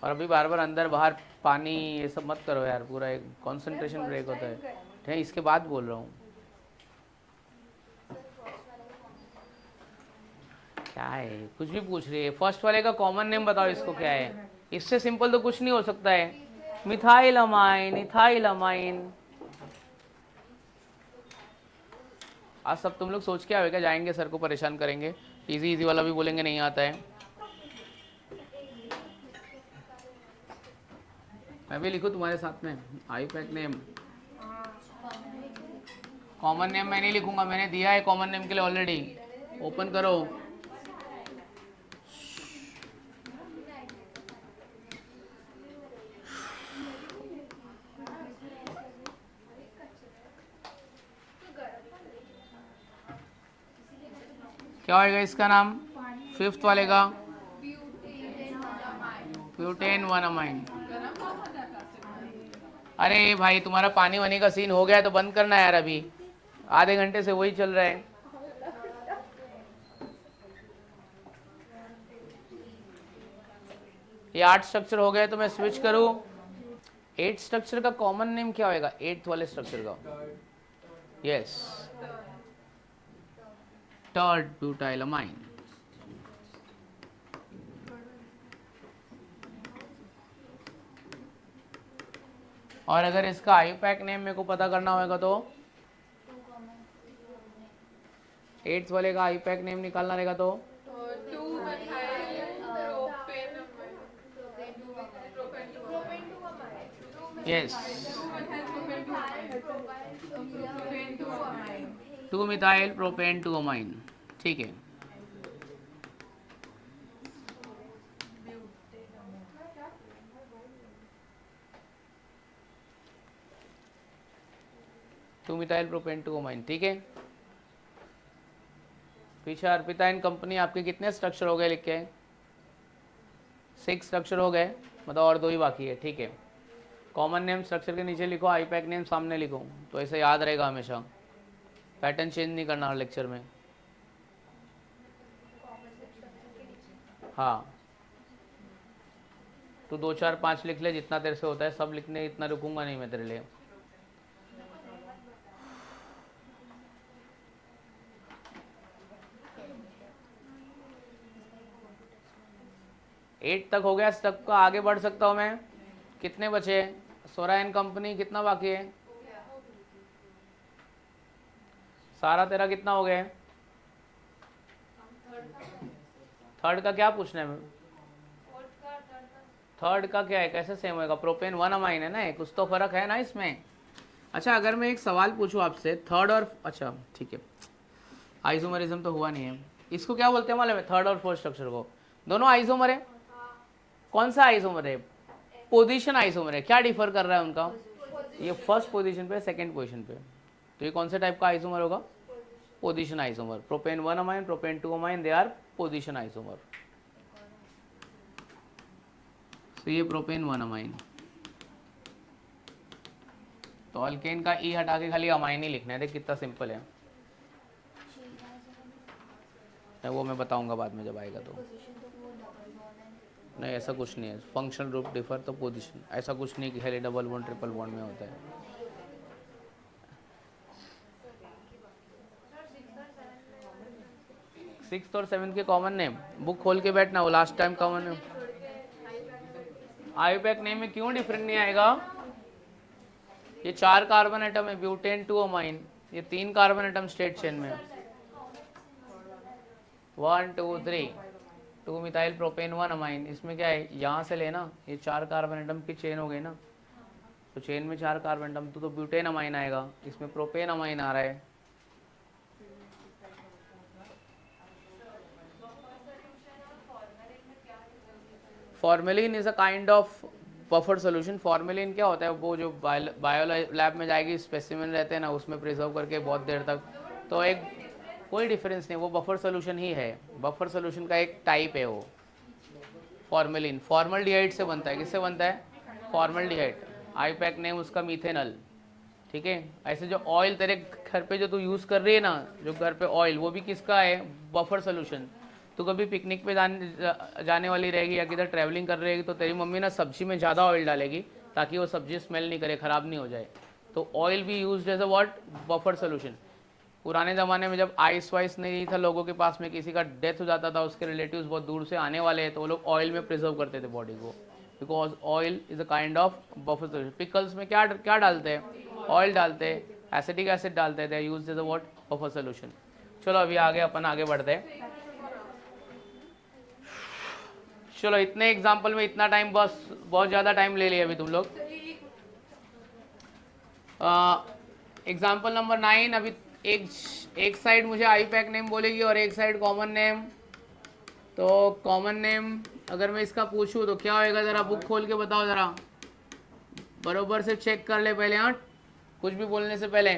और अभी बार बार अंदर बाहर पानी ये सब मत करो यार, पूरा एक कंसंट्रेशन ब्रेक होता है। ठीक, इसके बाद बोल रहा हूँ। क्या है, कुछ भी पूछ रही है। फर्स्ट वाले का कॉमन नेम बताओ, इसको क्या है? इससे सिंपल तो कुछ नहीं हो सकता है। Methyl amine, ethyl amine. आज सब तुम लोग सोच के आओगे क्या जाएंगे सर को परेशान करेंगे? इजी इजी वाला भी बोलेंगे नहीं आता है। मैं भी लिखूं तुम्हारे साथ में आईपैक नेम? कॉमन नेम मैं नहीं लिखूंगा, मैंने दिया है कॉमन नेम के लिए ऑलरेडी। ओपन करो। क्या होगा इसका नाम फिफ्थ वाले का? Butane one amine. अरे भाई तुम्हारा पानी वानी का सीन हो गया तो बंद करना यार, अभी आधे घंटे से वही चल रहा है। ये 8 स्ट्रक्चर हो गए तो मैं स्विच करूं। 8 स्ट्रक्चर का कॉमन नेम क्या होगा 8th वाले स्ट्रक्चर का? यस, टर्ड ब्यूटाइलमाइन। और अगर इसका आईपैक नेम मेरे को पता करना होगा तो 8th वाले का आईपैक नेम निकालना रहेगा तो यस, 2 मिथाइल प्रोपेन 2 अमाइन। ठीक है, टू मिथाइल प्रोपेन 2 अमाइन। ठीक है, पीछे अर्पिता एंड कंपनी आपके कितने स्ट्रक्चर हो गए लिख के? 6 स्ट्रक्चर हो गए, मतलब और 2 ही बाकी है। ठीक है, कॉमन नेम स्ट्रक्चर के नीचे लिखो, आईपैक नेम सामने लिखो, तो ऐसे याद रहेगा हमेशा। पैटर्न चेंज नहीं करना हर लेक्चर में। हाँ, तो 2 4 5 लिख ले, जितना तेरे से होता है सब लिखने, इतना रुकूंगा नहीं मैं तेरे लिए। एट तक हो गया, तक का आगे बढ़ सकता हूँ मैं। कितने बचे? सोरा एंड कंपनी कितना बाकी है? सारा तेरा कितना हो गया? थर्ड का क्या पूछना है? थर्ड का क्या है, कैसे सेम होगा? प्रोपेन 1 अमाइन है ना, कुछ तो फर्क है ना इसमें। अच्छा, अगर मैं एक सवाल पूछूं आपसे, थर्ड और, अच्छा ठीक है, आइसोमरिज्म तो हुआ नहीं है। इसको क्या बोलते हैं मालूम है? थर्ड और फोर्थ स्ट्रक्चर को दोनों आइसोमर है। कौन सा आइसोमर है? पोजीशन आइसोमर है। क्या डिफर कर रहा है उनका? ये फर्स्ट पोजीशन पे, सेकंड पोजीशन पे। तो ये कौन से टाइप का आइसोमर होगा? Position isomer. Propane 1 amine, propane 2 amine, they are position isomer. तो ये प्रोपेन 1 अमाइन। तो अल्केन का ई हटा के खाली अमाइन ही लिखना है, देख कितना सिंपल है। वो मैं बताऊंगा बाद में जब आएगा तो। नहीं, ऐसा कुछ नहीं है, फंक्शनल ग्रुप डिफर तो पोजीशन, ऐसा कुछ नहीं कि खाली डबल बॉन्ड ट्रिपल बॉन्ड में होता है। सिक्स और सेवन्थ के कॉमन नेम, बुक खोल के बैठना, वो last time common name. IUPAC name में क्यों डिफरेंट नहीं आएगा? ये 4 कार्बन एटम है, ब्यूटेन 2 अमाइन, ये 3 कार्बन एटम स्ट्रेट चेन में, 1 2 3, 2 मिथाइल प्रोपेन 1 अमाइन। इसमें क्या है, यहाँ से लेना, ये 4 कार्बन एटम की चेन हो गई ना, तो चेन में 4 कार्बन एटम, तो ब्यूटेन अमाइन आएगा, इसमें प्रोपेन अमाइन आ रहा है। Formalin is a kind of buffer solution. Formalin क्या होता है, वो जो बायो लैब में जाएगी, स्पेसिमेन रहते हैं ना, उसमें प्रिजर्व करके बहुत देर तक, तो एक कोई डिफरेंस नहीं, वो बफर सोल्यूशन ही है, बफर सोल्यूशन का एक टाइप है वो। फॉर्मेलिन फॉर्मल्डिहाइड से बनता है, किससे बनता है? फॉर्मल्डिहाइड। आईयूपैक नेम उसका मीथेनॉल, ठीक है। ऐसे जो ऑयल तेरे घर पे जो तू यूज़ कर रही है ना, जो घर पे ऑयल, वो भी किसका है? Buffer solution. तू कभी पिकनिक पे जाने वाली रहेगी या किधर ट्रैवलिंग कर रहेगी, तो तेरी मम्मी ना सब्जी में ज़्यादा ऑयल डालेगी ताकि वो सब्जी स्मेल नहीं करे, ख़राब नहीं हो जाए। तो ऑयल भी use as a what? Buffer solution. पुराने ज़माने में जब आइस वाइस नहीं था लोगों के पास में, किसी का डेथ हो जाता था, उसके रिलेटिव्स बहुत दूर से आने वाले हैं, तो वो लोग ऑयल में प्रिजर्व करते थे बॉडी को, because oil is a kind of buffer solution. Pickles में क्या क्या डालते हैं? ऑयल डालते हैं, एसिटिक एसिड डालते थे, use as a what? Buffer solution. चलो अभी आगे अपन आगे बढ़ते हैं। चलो इतने एग्जाम्पल में इतना टाइम, बस बहुत ज़्यादा टाइम ले लिया अभी तुम लोग। एग्जाम्पल नंबर 9, अभी एक साइड मुझे आईयूपैक नेम बोलेगी और एक साइड कॉमन नेम। तो कॉमन नेम अगर मैं इसका पूछूं तो क्या होएगा, ज़रा बुक खोल के बताओ, ज़रा बरोबर से चेक कर ले पहले, हाँ, कुछ भी बोलने से पहले।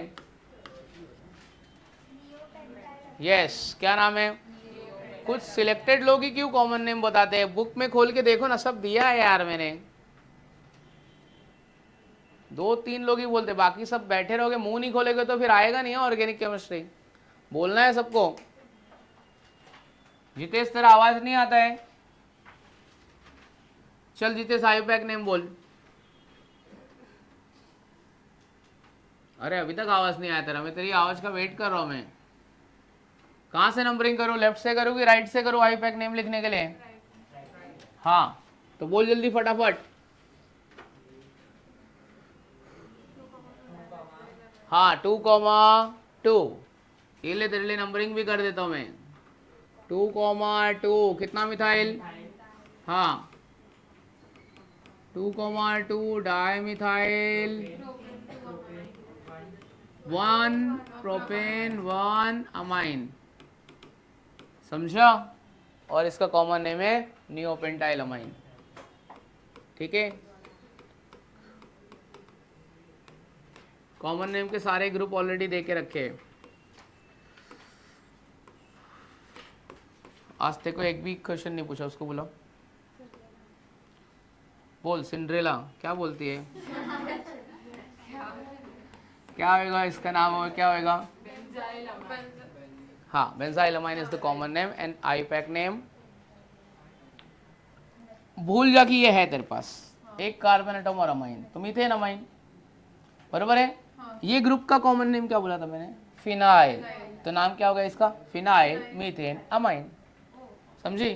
यस, क्या नाम है? कुछ सिलेक्टेड लोग ही क्यों कॉमन नेम बताते हैं? बुक में खोल के देखो ना, सब दिया है यार मैंने। 2-3 लोग ही बोलते, बाकी सब बैठे रहोगे, मुंह नहीं खोलेगे तो फिर आएगा नहीं ऑर्गेनिक केमिस्ट्री। बोलना है सबको। जितेश तेरा आवाज नहीं आता है, चल जितेश आईयूपैक नेम बोल। अरे अभी तक आवाज नहीं आया तेरा, मैं तेरी आवाज का वेट कर रहा हूं। मैं कहां से नंबरिंग करूं, लेफ्ट से करूं कि राइट से करूं आईयूपैक नेम लिखने के लिए? हाँ, तो बोल जल्दी फटाफट। हाँ, 2,2, ये ले तेरे लिए नंबरिंग भी कर देता हूं मैं। 2,2 कितना मिथाइल? हाँ, 2,2 डाई मिथाइल, 1 प्रोपेन 1 अमाइन, समझा? और इसका कॉमन नेम है नियोपेंटाइल अमाइन, ठीक है। कॉमन नेम के सारे ग्रुप ऑलरेडी दे के रखे हैं। आज तक को एक भी क्वेश्चन नहीं पूछा, उसको बुलाओ। बोल सिंड्रेला क्या बोलती है? क्या होगा इसका नाम, और क्या होगा? हाँ, benzyl amine is the common name and IUPAC name. भूल जा कि ये है तेरे पास एक कार्बन एटम और अमाइन, तो मीथेन अमाइन, बरोबर है। ये ग्रुप का कॉमन नेम क्या बोला था मैंने? फिनाइल। तो नाम क्या होगा इसका? फिनाइल मीथेन अमाइन, समझी?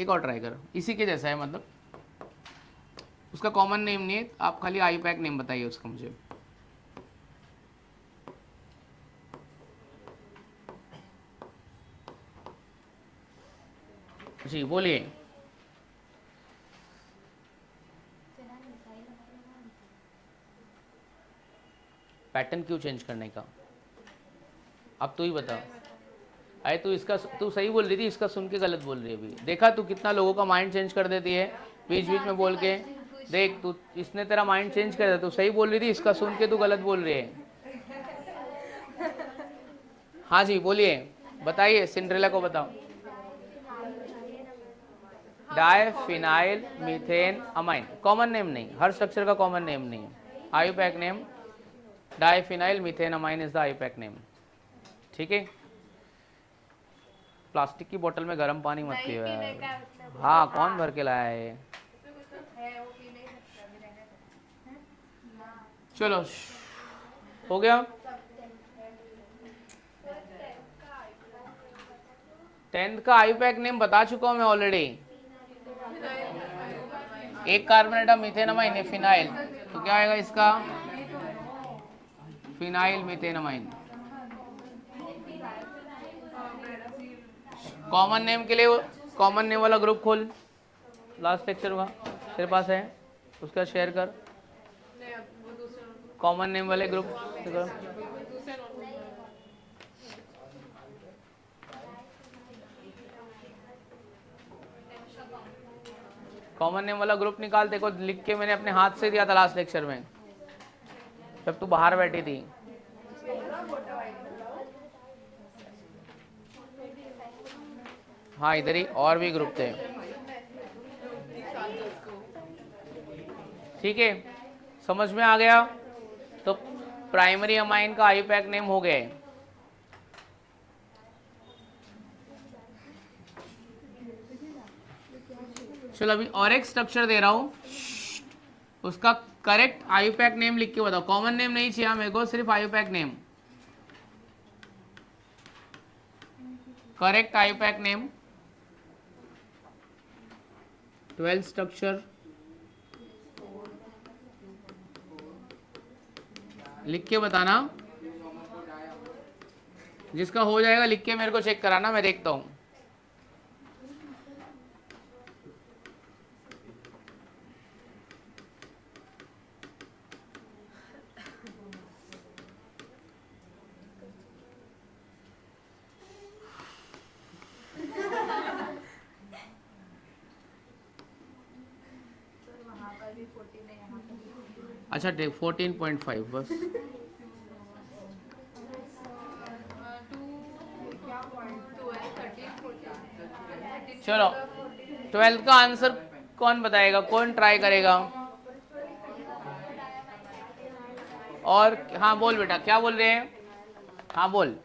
एक और ट्राई करो, इसी के जैसा है, मतलब उसका कॉमन नेम नहीं है, आप खाली आईयूपैक नेम बताइए उसका मुझे। जी बोलिए। पैटर्न क्यों चेंज करने का, अब तू ही बता। अरे तू सही बोल रही थी, इसका सुन के गलत बोल रही है अभी। देखा तू कितना लोगों का माइंड चेंज कर देती है बीच बीच में बोल के। देख तू, इसने तेरा माइंड चेंज कर दिया। तू सही बोल रही थी, इसका सुन के तू गलत बोल रही है। हाँ जी बोलिए, बताइए, सिंड्रेला को बताओ। Diphenyl methane amine, common name नहीं, हर स्ट्रक्चर का कॉमन नेम नहीं है। IUPAC name diphenyl methane amine is the IUPAC name, ठीक है। प्लास्टिक की बोतल में गर्म पानी मत पियो यार। हाँ, कौन भर के लाया है? चलो हो गया। 10th का आईयूपैक नेम बता चुका हूँ मैं ऑलरेडी। एक कार्बन एटम मीथेनमाइन है, फिनाइल, तो क्या आएगा इसका? फिनाइल मीथेनमाइन। कॉमन नेम के लिए कॉमन नेम वाला ग्रुप खोल, लास्ट लेक्चर का तेरे पास है, उसका शेयर कर। कॉमन नेम वाले ग्रुप कॉमन नेम वाला ग्रुप निकाल। देखो लिख के मैंने अपने हाथ से दिया था लास्ट लेक्चर में जब तू बाहर बैठी थी। हाँ इधर ही और भी ग्रुप थे। ठीक है, समझ में आ गया? तो प्राइमरी अमाइन का आईयूपैक नेम हो गया है। चलो अभी और एक स्ट्रक्चर दे रहा हूं, उसका करेक्ट आईयूपैक नेम लिख के बताओ। कॉमन नेम नहीं चाहिए मेरे को, सिर्फ IUPAC name. Correct IUPAC name 12 structure लिख के बताना। जिसका हो जाएगा लिख के मेरे को चेक कराना, मैं देखता हूं। अच्छा ठीक, 14.5 बस। चलो 12th का आंसर कौन बताएगा, कौन ट्राई करेगा? और हाँ बोल बेटा, क्या बोल रहे हैं? हाँ बोल,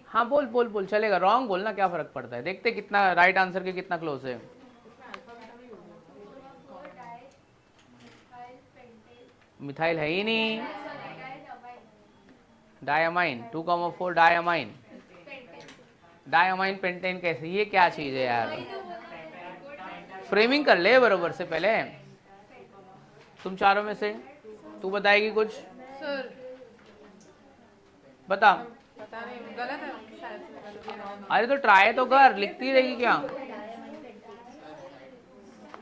हाँ बोल बोल बोल, चलेगा। रॉन्ग बोलना, क्या फर्क पड़ता है, देखते कितना राइट आंसर के कितना क्लोज है। मिथाइल है ही नहीं। Diamine 2,4 diamine. डायमाइन पेंटेन कैसे, ये क्या चीज है यार? फ्रेमिंग कर ले बरोबर से पहले। तुम चारों में से तू बताएगी कुछ? सर बता। पता नहीं, गलत है शायद। अरे तो ट्राई तो कर, लिखती रहेगी क्या?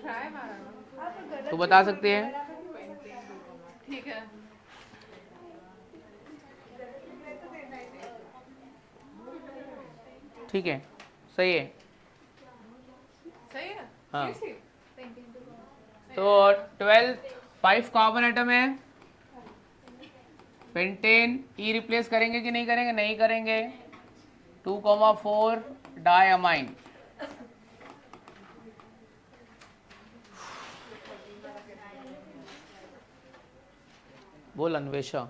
ट्राई मारा। तू बता सकती है? ठीक है। ठीक है, सही है। सही है। हाँ। Seriously? तो 12 5 कार्बन एटम है। पेंटेन ई रिप्लेस करेंगे कि नहीं करेंगे? नहीं करेंगे। 2,4 डायमाइन। बोल अन्वेषा।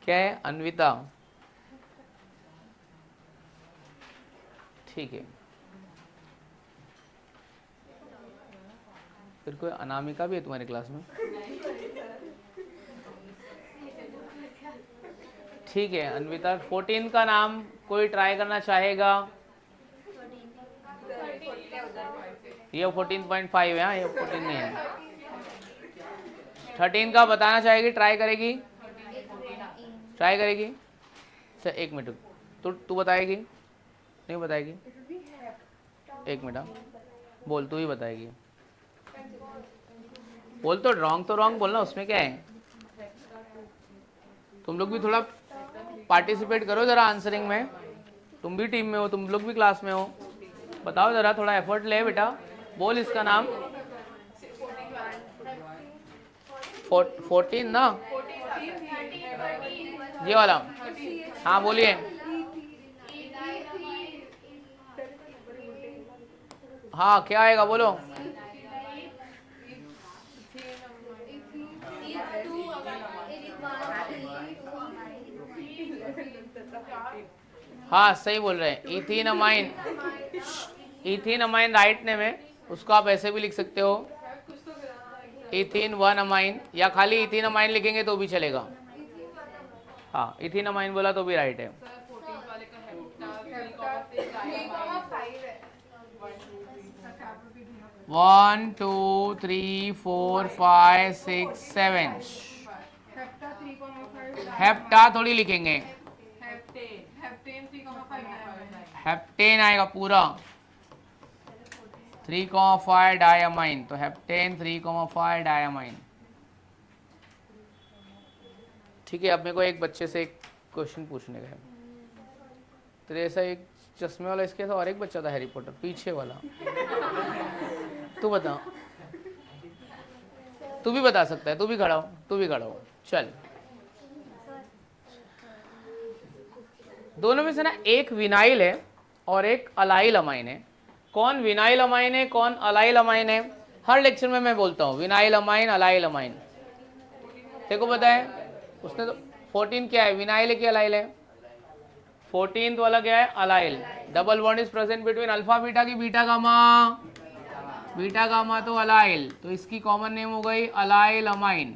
क्या है? अन्विता। ठीक है, फिर कोई अनामिका भी है तुम्हारी क्लास में? ठीक है अन्विता। 14 का नाम कोई ट्राई करना चाहेगा? ये 14.5 है। हाँ ये 14 नहीं है। 13 का बताना चाहेगी, ट्राई करेगी? ट्राई करेगी? अच्छा एक मिनट, तू बताएगी? नहीं बताएगी? एक मिनट, बोल, तू ही बताएगी। बोल तो रॉन्ग बोलना, उसमें क्या है? तुम लोग भी थोड़ा पार्टिसिपेट करो जरा आंसरिंग में। तुम भी टीम में हो, तुम लोग भी क्लास में हो। बताओ जरा, थोड़ा एफर्ट ले बेटा। बोल इसका नाम। 14 ना? ये वाला। हाँ बोलिए। हाँ क्या आएगा बोलो? हाँ सही बोल रहे हैं, ethene amine. Ethene amine write name है, उसको आप ऐसे भी लिख सकते हो, इथीन 1 अमाइन, या खाली इथीन अमाइन लिखेंगे तो भी चलेगा। हाँ इथीन अमाइन बोला तो भी राइट है। 1 2 3 4 5 6 7 हेप्टा थोड़ी लिखेंगे, हेप्टेन आएगा पूरा 3,5 डायमाइन, तो हेप्टेन 3,5 डायमाइन। ठीक है, अब मेरे को एक बच्चे से एक क्वेश्चन पूछने का है। तो ऐसा एक चश्मे वाला इसके साथ और एक बच्चा था हैरी पॉटर पीछे वाला, तू बता, तू भी बता सकता है, तू भी खड़ा हो, तू भी खड़ा हो, चल। दोनों में से ना एक विनाइल है और एक अलाइल अमाइन है। कौन विनाइल अमाइन है, कौन अलाइल अमाइन है, हर लेक्चर में मैं बोलता हूँ विनाइल अमाइन अलाइल अमाइन। देखो पता है उसने तो 14 क्या है, विनाइल है कि अलाइल है? 14th वाला क्या है, allyl. Double bond is present between alpha beta की बीटा गामा, बीटा गामा तो अलाइल, तो इसकी कॉमन नेम हो गई अलाइल अमाइन।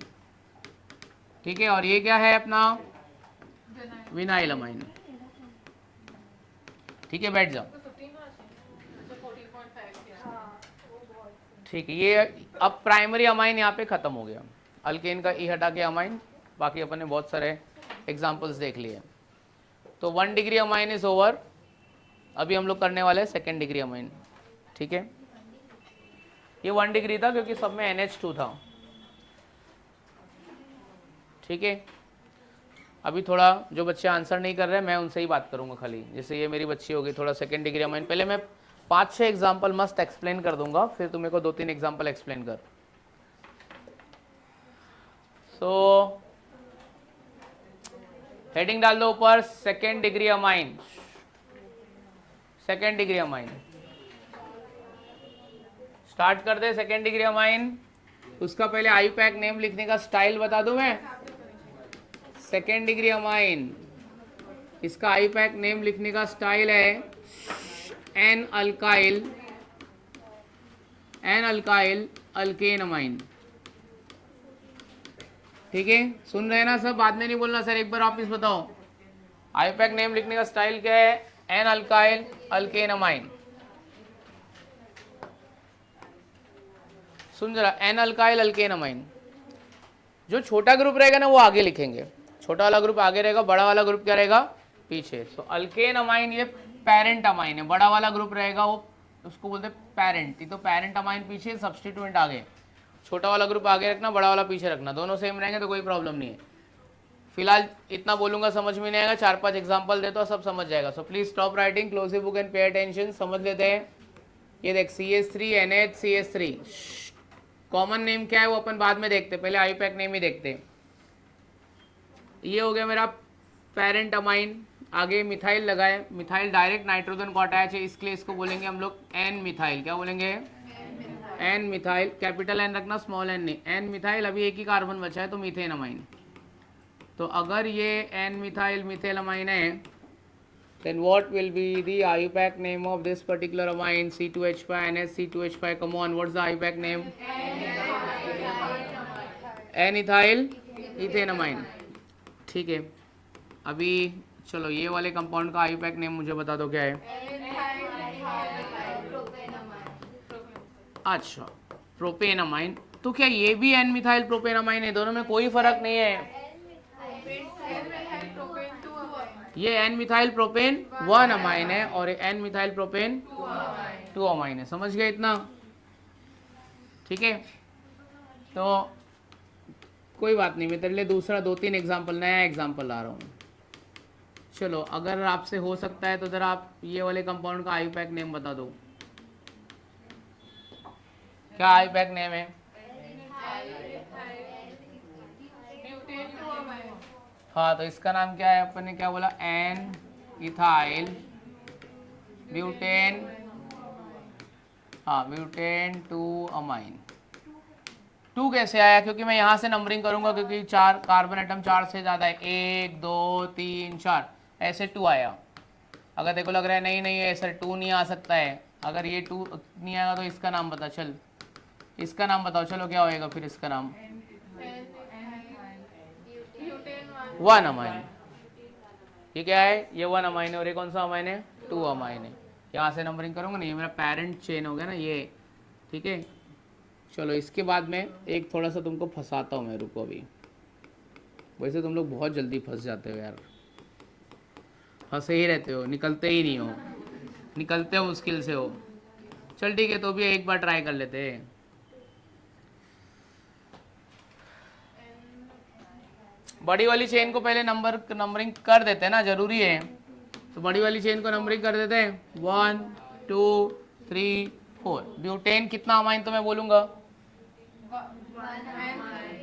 ठीक है, और ये क्या है अपना विनाइल अमाइन। ठीक है, बैठ जाओ। ठीक है, ये अब प्राइमरी अमाइन यहाँ पे खत्म हो गया, अल्केन का ई हटा के अमाइन, बाकी अपन ने बहुत सारे एग्जांपल्स देख लिए। तो 1 डिग्री अमाइन इज ओवर। अभी हम लोग करने वाले हैं 2nd डिग्री अमाइन। ठीक है, ये 1 डिग्री था क्योंकि सब में NH2 था। ठीक है, अभी थोड़ा जो बच्चे आंसर नहीं कर रहे मैं उनसे ही बात करूंगा खाली, जैसे ये मेरी बच्ची होगी, थोड़ा 2nd डिग्री अमाइन पहले मैं 5-6 एग्जाम्पल मस्त एक्सप्लेन कर दूंगा, फिर तुम्हें को 2-3 एग्जाम्पल एक्सप्लेन कर। सो हेडिंग डाल दो ऊपर 2nd degree amine, 2nd degree amine start कर दे। 2nd डिग्री अमाइन, उसका पहले आईयूपैक नेम लिखने का स्टाइल बता दूं मैं। 2nd डिग्री अमाइन, इसका आईयूपैक नेम लिखने का स्टाइल है N alkyl, N alkyl alkane amine. ठीक है, सुन रहे हैं ना सब, बाद में नहीं बोलना सर एक बार वापिस बताओ। आईयूपैक नेम लिखने का स्टाइल क्या है, एन अल्काइल अल्केन अमाइन। सुन जरा, एन अल्काइल अल्केन अमाइन। जो छोटा ग्रुप रहेगा ना वो आगे लिखेंगे, छोटा वाला ग्रुप आगे रहेगा, बड़ा वाला ग्रुप क्या रहेगा पीछे। सो अल्केन अमाइन ये पेरेंट अमाइन है, बड़ा वाला ग्रुप रहेगा वो उसको बोलते हैं पेरेंट, तो पेरेंट अमाइन पीछे, सब्स्टिट्यूएंट आगे, छोटा वाला ग्रुप आगे रखना, बड़ा वाला पीछे रखना, दोनों सेम रहेंगे तो कोई प्रॉब्लम नहीं है। फिलहाल इतना बोलूंगा समझ में नहीं आएगा, 4-5 एग्जांपल देता हूं सब समझ जाएगा। So please stop writing, close the book and pay attention. समझ लेते हैं। ये देख CH3 NH CH3, common name क्या है वो अपन बाद में देखते, पहले आईयूपैक नेम ही देखते। ये हो गया मेरा पेरेंट अमाइन। आगे मिथाइल लगाए, मिथाइल डायरेक्ट नाइट्रोजन को अटैच है, इसके लिए इसको बोलेंगे हम लोग एन मिथाइल। क्या बोलेंगे, एन मिथाइल। कैपिटल एन रखना, स्मॉल एन नहीं। एन मिथाइल, अभी एक ही कार्बन बचा है तो मीथेन अमाइन। तो अगर ये एन मिथाइल मिथेल अमाइन है, then what will be the IUPAC name of this particular amine? C2H5 NH C2H5, come on, what's the IUPAC name? N-ethyl ethane amine। ठीक है, अभी चलो ये वाले कंपाउंड का IUPAC नेम मुझे बता दो क्या है। अच्छा, प्रोपेन अमाइन। तो क्या ये भी एन मिथाइल प्रोपेन अमाइन है? दोनों में कोई फर्क नहीं है। ये एन मिथाइल प्रोपेन 1 अमाइन है और एन मिथाइल प्रोपेन 2 अमाइन है। समझ गए इतना? ठीक है, तो कोई बात नहीं, मैं तेरे लिए दूसरा 2-3 एग्जाम्पल, नया एग्जाम्पल ला रहा हूँ। चलो, अगर आपसे हो सकता है तो जरा आप ये वाले कंपाउंड का आईयूपैक नेम बता दो। क्या आईयूपैक नेम है? हाँ, तो इसका नाम क्या है? अपन ने क्या बोला, एन इथाइल ब्यूटेन, हाँ ब्यूटेन 2 अमाइन। 2 कैसे आया? क्योंकि मैं यहाँ से नंबरिंग करूंगा, क्योंकि 4 कार्बन एटम 4 से ज़्यादा है, 1 2 3 4 ऐसे 2 आया। अगर देखो लग रहा है नहीं नहीं ऐसे 2 नहीं आ सकता है, अगर ये 2 नहीं आएगा तो इसका नाम बता। चल इसका नाम बताओ, चलो क्या होएगा फिर इसका नाम? 1 अमाइन। ये क्या है? ये 1 अमाइन है, और ये कौन सा अमाइन है? 2 अमाइन है। यहाँ से नंबरिंग करूँगा ना, ये मेरा पेरेंट चेन हो गया ना ये, ठीक है। चलो इसके बाद में एक थोड़ा सा तुमको फंसाता हूँ मैं, रुको अभी। वैसे तुम लोग बहुत जल्दी फंस जाते हो यार, फंसे ही रहते हो, निकलते ही नहीं हो, निकलते हो मुश्किल से हो। चल ठीक है, तो भी एक बार ट्राई कर लेते हैं। बड़ी वाली चेन को पहले नंबरिंग कर देते हैं ना, जरूरी है। तो बड़ी वाली चेन को नंबरिंग कर देते हैं, 1 2 3 4। ब्यूटेन कितना अमाइन तो मैं बोलूँगा,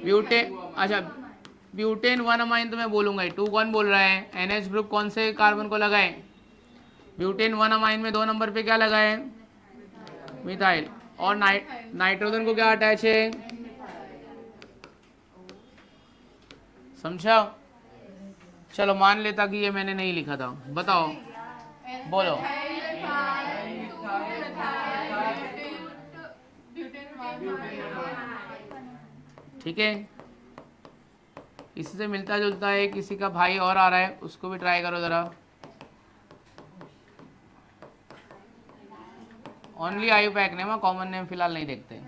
ब्यूटेन, अच्छा ब्यूटेन 1 अमाइन तो मैं बोलूँगा ही। 2 कौन बोल रहा है? NH ग्रुप कौन से कार्बन को लगाए? ब्यूटेन 1 अमाइन में 2 नंबर पे क्या लगा है? मिथाइल। और नाइट्रोजन को क्या अटैच है? समझा? चलो मान लेता कि ये मैंने नहीं लिखा था, बताओ, बोलो। ठीक है, इसी से मिलता जुलता है, किसी का भाई और आ रहा है, उसको भी ट्राई करो ज़रा। Only IUPAC name, common name फिलहाल नहीं देखते।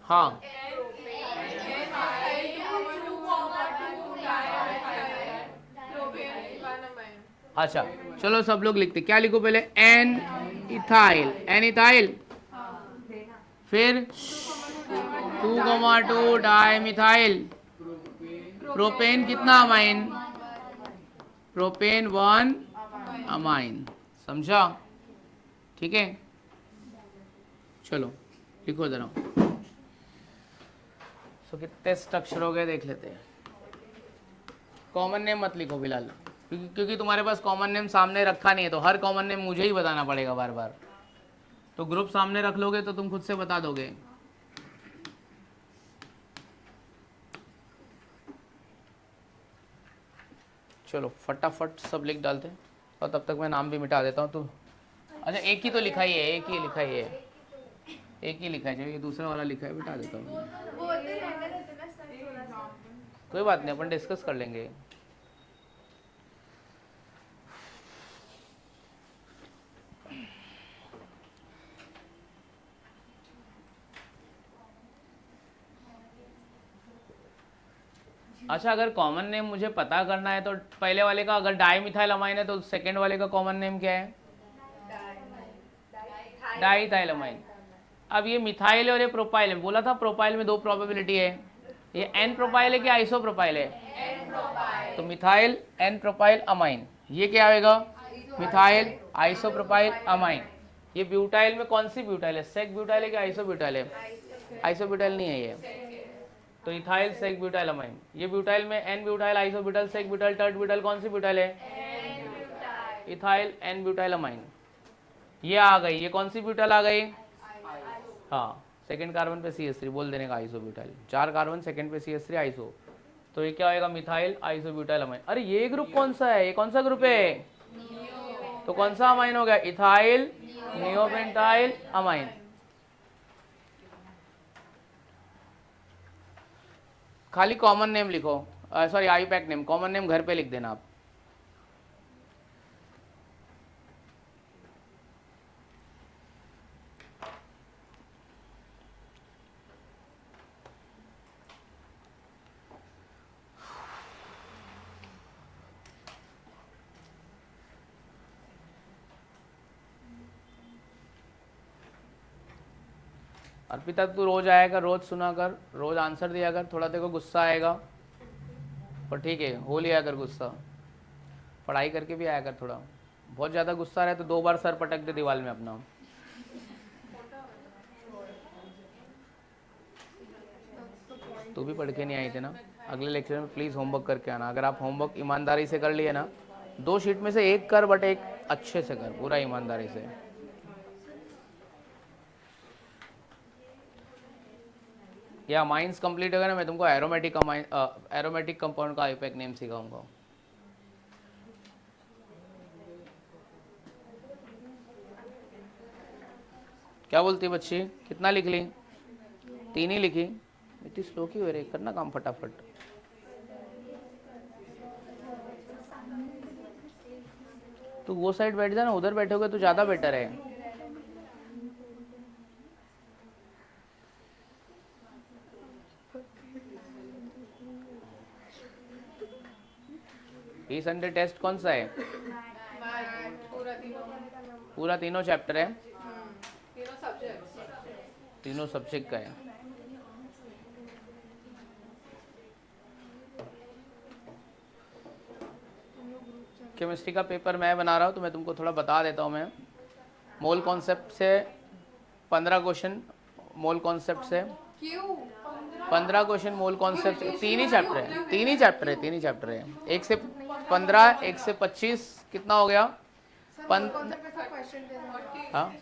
हाँ अच्छा, चलो सब लोग लिखते, क्या लिखो पहले? एन इथाइल, एन इथाइल, फिर 2,2 डाई मिथाइल। प्रोपेन कितना अमाइन? Propane 1 amine. समझा? ठीक है, चलो लिखो जरा। सो कितने स्ट्रक्चर हो गए देख लेते हैं। कॉमन नेम मत लिखो फिलहाल, क्योंकि तुम्हारे पास कॉमन नेम सामने रखा नहीं है, तो हर कॉमन नेम मुझे ही बताना पड़ेगा बार बार। तो ग्रुप सामने रख लोगे तो तुम खुद से बता दोगे। चलो फटाफट सब लिख डालते हैं, और तब तक मैं नाम भी मिटा देता हूँ। तो अच्छा एक ही तो लिखा ही है, एक ही लिखा ही है, एक ही लिखा है, ये दूसरा वाला लिखा है, मिटा देता हूँ। कोई बात नहीं, अपन डिस्कस कर लेंगे। अच्छा, अगर कॉमन नेम मुझे पता करना है तो पहले वाले का अगर डाई मिथाइल अमाइन है तो सेकेंड वाले का कॉमन नेम क्या है? Di ethyl amine. अब ये मिथाइल और ये प्रोपाइल है, बोला था प्रोपाइल में 2 प्रोबेबिलिटी है। ये एन प्रोपाइल है कि आइसो प्रोपाइल है? N propyl. तो मिथाइल एन प्रोपाइल अमाइन, ये क्या आएगा? Methyl iso propyl amine. ये ब्यूटाइल में कौन सी ब्यूटाइल है? सेक ब्यूटाइल है कि आइसो ब्यूटाइल है? आइसो ब्यूटाइल नहीं है ये, तो इथाइल सेक ब्यूटाइल अमाइन। ये ब्यूटाइल में N butyl iso butyl sec butyl tert butyl कौन सी ब्यूटाइल है? Ethyl N butyl amine. ये आ गई, ये कौन सी ब्यूटाइल आ गई? हाँ, सेकंड कार्बन पे CH3 बोल देने का आइसो ब्यूटाइल, 4 कार्बन सेकंड पे CH3 आइसो, तो ये क्या होएगा? Methyl iso butyl amine. अरे ये ग्रुप कौन सा है? ये कौन सा ग्रुप है? तो कौन सा अमाइन हो गया? Ethyl neopentyl amine. खाली कॉमन नेम लिखो, sorry IUPAC name, common name घर पे लिख देना आप। अर्पिता तू रोज आया कर, रोज सुना कर, रोज आंसर दिया कर। थोड़ा देखो गुस्सा आएगा पर ठीक है, हो लिया कर गुस्सा, पढ़ाई करके भी आया कर। थोड़ा बहुत ज़्यादा गुस्सा रहे तो 2 बार सर पटक दे दीवार में अपना। तू भी पढ़ के नहीं आई थी ना, अगले लेक्चर में प्लीज़ होमवर्क करके आना। अगर आप होमवर्क ईमानदारी से कर लिए ना, 2 शीट में से 1 कर, बट एक अच्छे से कर, पूरा ईमानदारी से। या माइंस कंप्लीट होगा ना, मैं तुमको एरोमेटिक कंपाउंड का आयुपैक नेम सिखाऊंगा। क्या बोलती है बच्ची? कितना लिख ली? तीन ही लिखी, इतनी स्लो क्यों हो रही, करना काम फटाफट। तू वो साइड बैठ जा ना, उधर बैठोगे तो ज़्यादा बेटर है। ये संडे टेस्ट कौन सा है? पूरा तीनों पूरा तीनों चैप्टर है, तीनों सब्जेक्ट। तीनों सब्जेक्ट का है। केमिस्ट्री का पेपर मैं बना रहा हूँ तो मैं तुमको थोड़ा बता देता हूँ। मैं मोल कॉन्सेप्ट से 15 क्वेश्चन, मोल कॉन्सेप्ट से क्यों 15 क्वेश्चन, मोल कॉन्सेप्ट तीन ही चैप्टर है, तीन ही चैप्टर है, तीन ही चैप्टर है। 1 से 15, 1 से 25 कितना हो गया? हाँ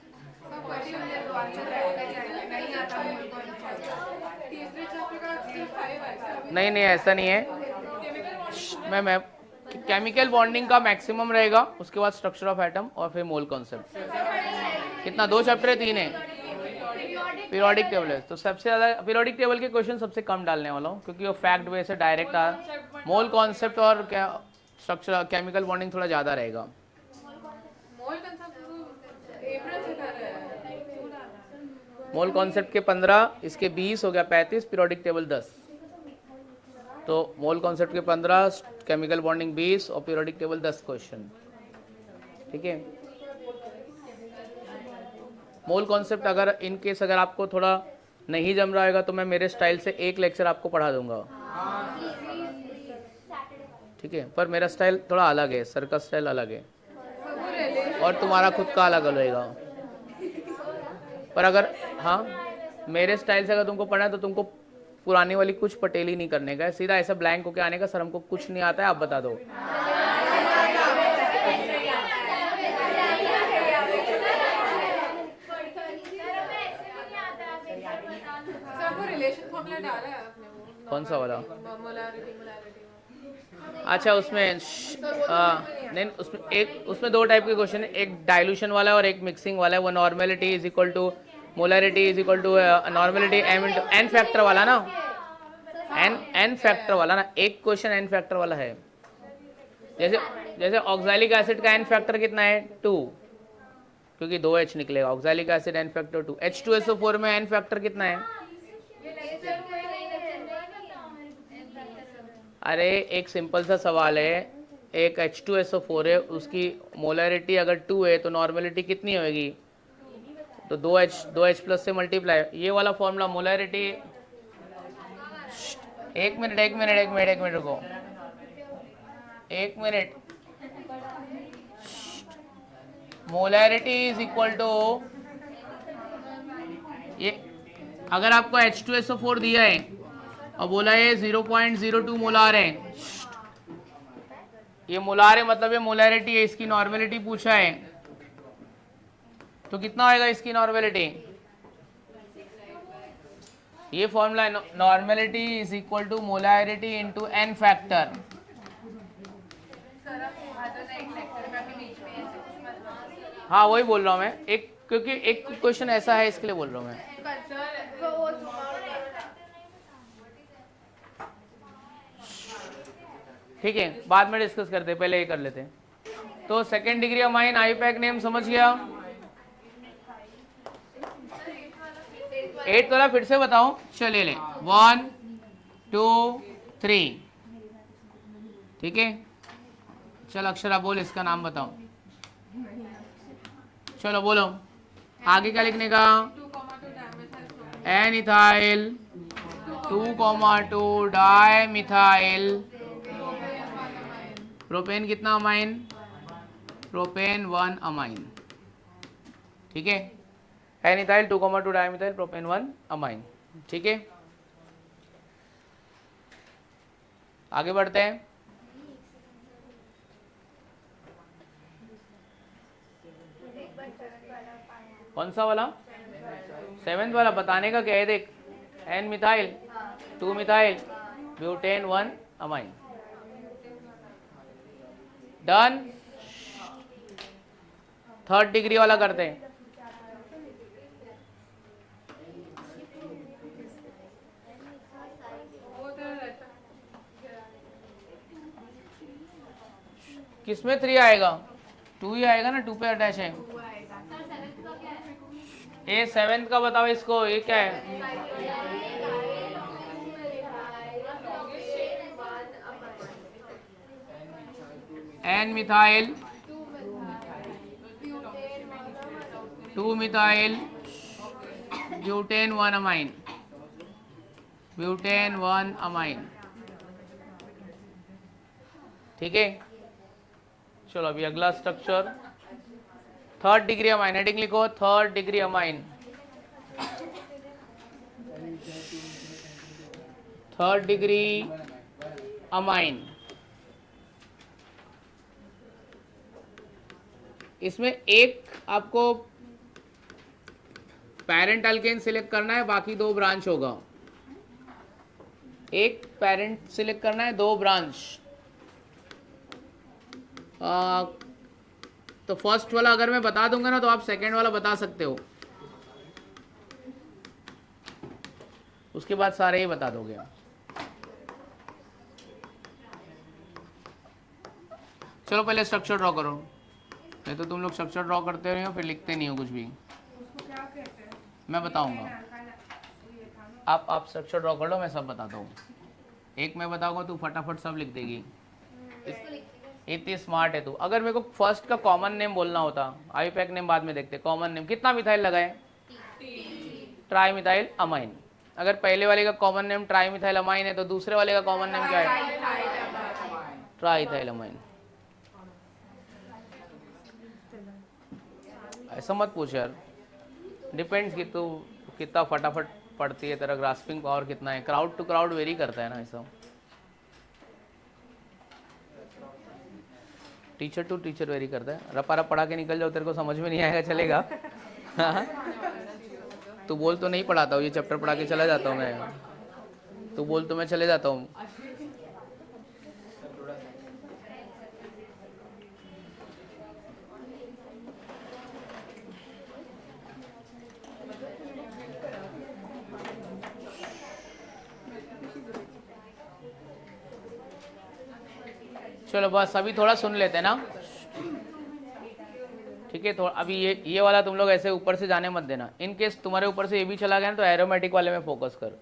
तीसरे चैप्टर का सिर्फ 5 है। नहीं नहीं ऐसा नहीं है। मैं केमिकल बॉन्डिंग का मैक्सिमम रहेगा, उसके बाद स्ट्रक्चर ऑफ एटम और फिर मोल कॉन्सेप्ट। कितना, 2 चैप्टर है, 3 है? पीरियोडिक टेबल है तो सबसे ज़्यादा पीरियोडिक टेबल के क्वेश्चन सबसे कम डालने वाला हूँ, क्योंकि वो फैक्ट बेस से डायरेक्ट आ। मोल कॉन्सेप्ट और स्ट्रक्चर केमिकल बॉन्डिंग थोड़ा ज़्यादा रहेगा। मोल कंसेप्ट तो अप्रैल से कर रहे हैं। मोल कॉन्सेप्ट के 15, इसके 20 हो गया 35, पीरियोडिक टेबल 10। तो मोल कॉन्सेप्ट के 15, केमिकल बॉन्डिंग 20 और पीरियोडिक टेबल 10 क्वेश्चन। ठीक है। मोल कॉन्सेप्ट अगर इन केस अगर आपको थोड़ा नहीं जम रहा होगा तो मैं मेरे स्टाइल से एक लेक्चर आपको पढ़ा दूंगा। ठीक है, पर मेरा स्टाइल थोड़ा अलग है, सर का स्टाइल अलग है और तुम्हारा खुद का अलग रहेगा। पर अगर हाँ मेरे स्टाइल से अगर तुमको पढ़ना है तो तुमको पुरानी वाली कुछ पटेली नहीं करने का है, सीधा ऐसा ब्लैंक होके आने का, सर हमको कुछ नहीं आता है, आप बता दो। सर वो रिलेशन फॉर्मूला डाला है आपने वो कौन सा वाला? मोलारिटी अच्छा उसमें नहीं, उसमें 2 टाइप के क्वेश्चन है, एक डाइल्यूशन वाला है और एक मिक्सिंग वाला है। वो normality is equal to molarity is equal to normality N factor वाला ना, एन फैक्टर वाला ना, एक क्वेश्चन एन फैक्टर वाला है। जैसे ऑक्सैलिक एसिड का एन फैक्टर कितना है? 2, क्योंकि 2H निकलेगा। Oxalic acid N factor 2। H2SO4 में एन फैक्टर कितना है? अरे एक सिंपल सा सवाल है, एक H2SO4 है, उसकी मोलरिटी अगर 2 है तो नॉर्मेलिटी कितनी होगी? तो 2H प्लस से मल्टीप्लाई। ये वाला फॉर्मूला मोलरिटी, एक मिनट रुको, एक minute. Molarity is equal to, ये अगर आपको H2SO4 दिया है और बोला है 0.02 मोलार है, ये मोलार है मतलब ये मोलरिटी है, इसकी नॉर्मेलिटी पूछा है तो कितना होएगा इसकी नॉर्मेलिटी? ये फॉर्मूला है, normality is equal to molarity into N factor. हाँ वही बोल रहा हूँ मैं, एक क्योंकि एक क्वेश्चन ऐसा है इसके लिए बोल रहा हूँ मैं। ठीक है, बाद में डिस्कस करते, पहले ये कर लेते हैं। तो second degree amine IUPAC name समझ गया। 8 वाला फिर से बताऊं, चलिए ले 1 2 3। ठीक है, चल अक्षरा बोल, इसका नाम बताओ। चलो बोलो, आगे क्या लिखने का? N ethyl 2,2 di methyl propane कितना अमाइन? Propane 1 amine. ठीक है, N ethyl 2,2 di methyl propane 1 amine. ठीक है, आगे बढ़ते हैं। कौन सा वाला? 7th वाला बताने का क्या है, देख, N methyl 2 methyl butane 1 amine. Done. 3rd degree वाला करते हैं। किसमें 3 आएगा? 2 ही आएगा ना, 2 पे अटैच है। ए 7th का बताओ इसको, ये क्या है? N methyl 2 methyl butane 1 amine, butane 1 amine. ठीक है, चलो अभी अगला structure 3rd degree amine. Heading लिखो 3rd degree amine, 3rd degree amine. इसमें एक आपको पेरेंट अल्केन सिलेक्ट करना है, बाकी 2 ब्रांच होगा। एक पेरेंट सिलेक्ट करना है, 2 ब्रांच। तो फर्स्ट वाला अगर मैं बता दूंगा ना तो आप सेकंड वाला बता सकते हो, उसके बाद सारे ही बता दोगे। चलो पहले स्ट्रक्चर ड्रॉ करो, नहीं तो तुम लोग स्ट्रक्चर ड्रॉ करते रहे हो फिर लिखते नहीं हो कुछ भी। मैं बताऊंगा, आप स्ट्रक्चर ड्रॉ कर लो, मैं सब बताता हूँ। एक मैं बताऊंगा तू फटाफट सब लिख देगी, इतनी स्मार्ट है तू। अगर मेरे को फर्स्ट का कॉमन नेम बोलना होता, आईपैक नेम बाद में देखते, कॉमन नेम कितना मिथाइल लगा है? Tri methyl amine. अगर पहले वाले का common name tri methyl amine है तो दूसरे वाले का कॉमन नेम क्या है? Try ethyl amine. ऐसा मत पूछ यार, डिपेंड्स कि तू कितना फटाफट पढ़ती है, तेरा ग्रास्पिंग पावर कितना है। क्राउड टू क्राउड वेरी करता है ना ऐसा, टीचर टू टीचर वेरी करता है। रपा रप पढ़ा के निकल जाओ, तेरे को समझ में नहीं आएगा, चलेगा? तू बोल तो नहीं पढ़ाता हूँ, ये चैप्टर पढ़ा के चला जाता हूँ मैं, तू बोल तो मैं चले जाता हूँ। चलो बस अभी थोड़ा सुन लेते हैं ना, ठीक है? थोड़ा अभी ये वाला तुम लोग ऐसे ऊपर से जाने मत देना। इन केस तुम्हारे ऊपर से ये भी चला गया ना तो एरोमेटिक वाले में फोकस कर,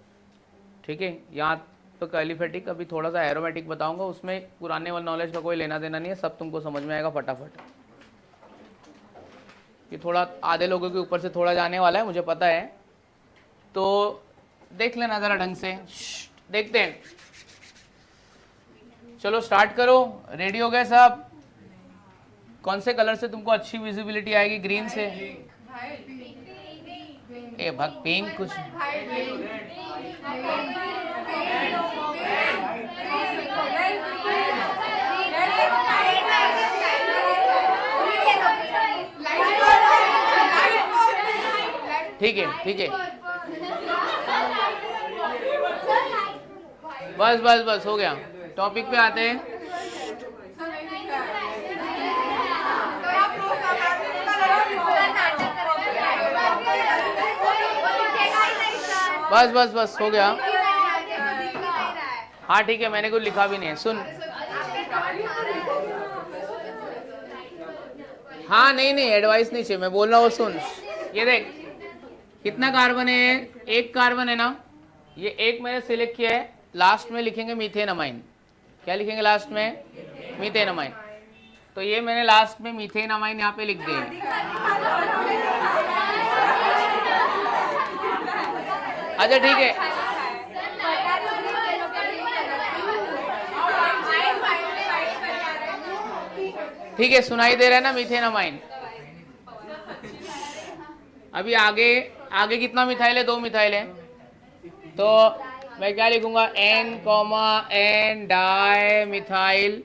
ठीक है? यहाँ तो कैलिफेटिक, अभी थोड़ा सा एरोमेटिक बताऊंगा, उसमें पुराने वाले नॉलेज का कोई लेना देना नहीं है, सब तुमको समझ में आएगा फटाफट। ये थोड़ा आधे लोगों के ऊपर से थोड़ा जाने वाला है, मुझे पता है, तो देख लेना ज़रा ढंग से। देखते हैं, चलो स्टार्ट करो। रेडी हो गए सब? कौन से कलर से तुमको अच्छी विजिबिलिटी आएगी? ग्रीन से? ए भाग, पिंक कुछ? ठीक है ठीक है, बस बस बस हो गया। टॉपिक पे आते हैं। बस बस बस हो गया। हाँ ठीक है, मैंने कुछ लिखा भी नहीं है, सुन। हाँ नहीं नहीं, एडवाइस नहीं चाहिए, मैं बोल रहा हूँ सुन। ये देख कितना कार्बन है? एक कार्बन है ना, ये एक मैंने सिलेक्ट किया है। लास्ट में लिखेंगे मीथेन अमाइन। क्या लिखेंगे लास्ट में? Methane amine. तो ये मैंने लास्ट में मीथेन अमाइन यहाँ पे लिख दिए। अच्छा ठीक है, ठीक है, सुनाई दे रहा है ना मीथेन अमाइन? अभी आगे आगे कितना मिथाइल है? 2 मिथाइल है, तो मैं क्या लिखूंगा? N comma N di methyl,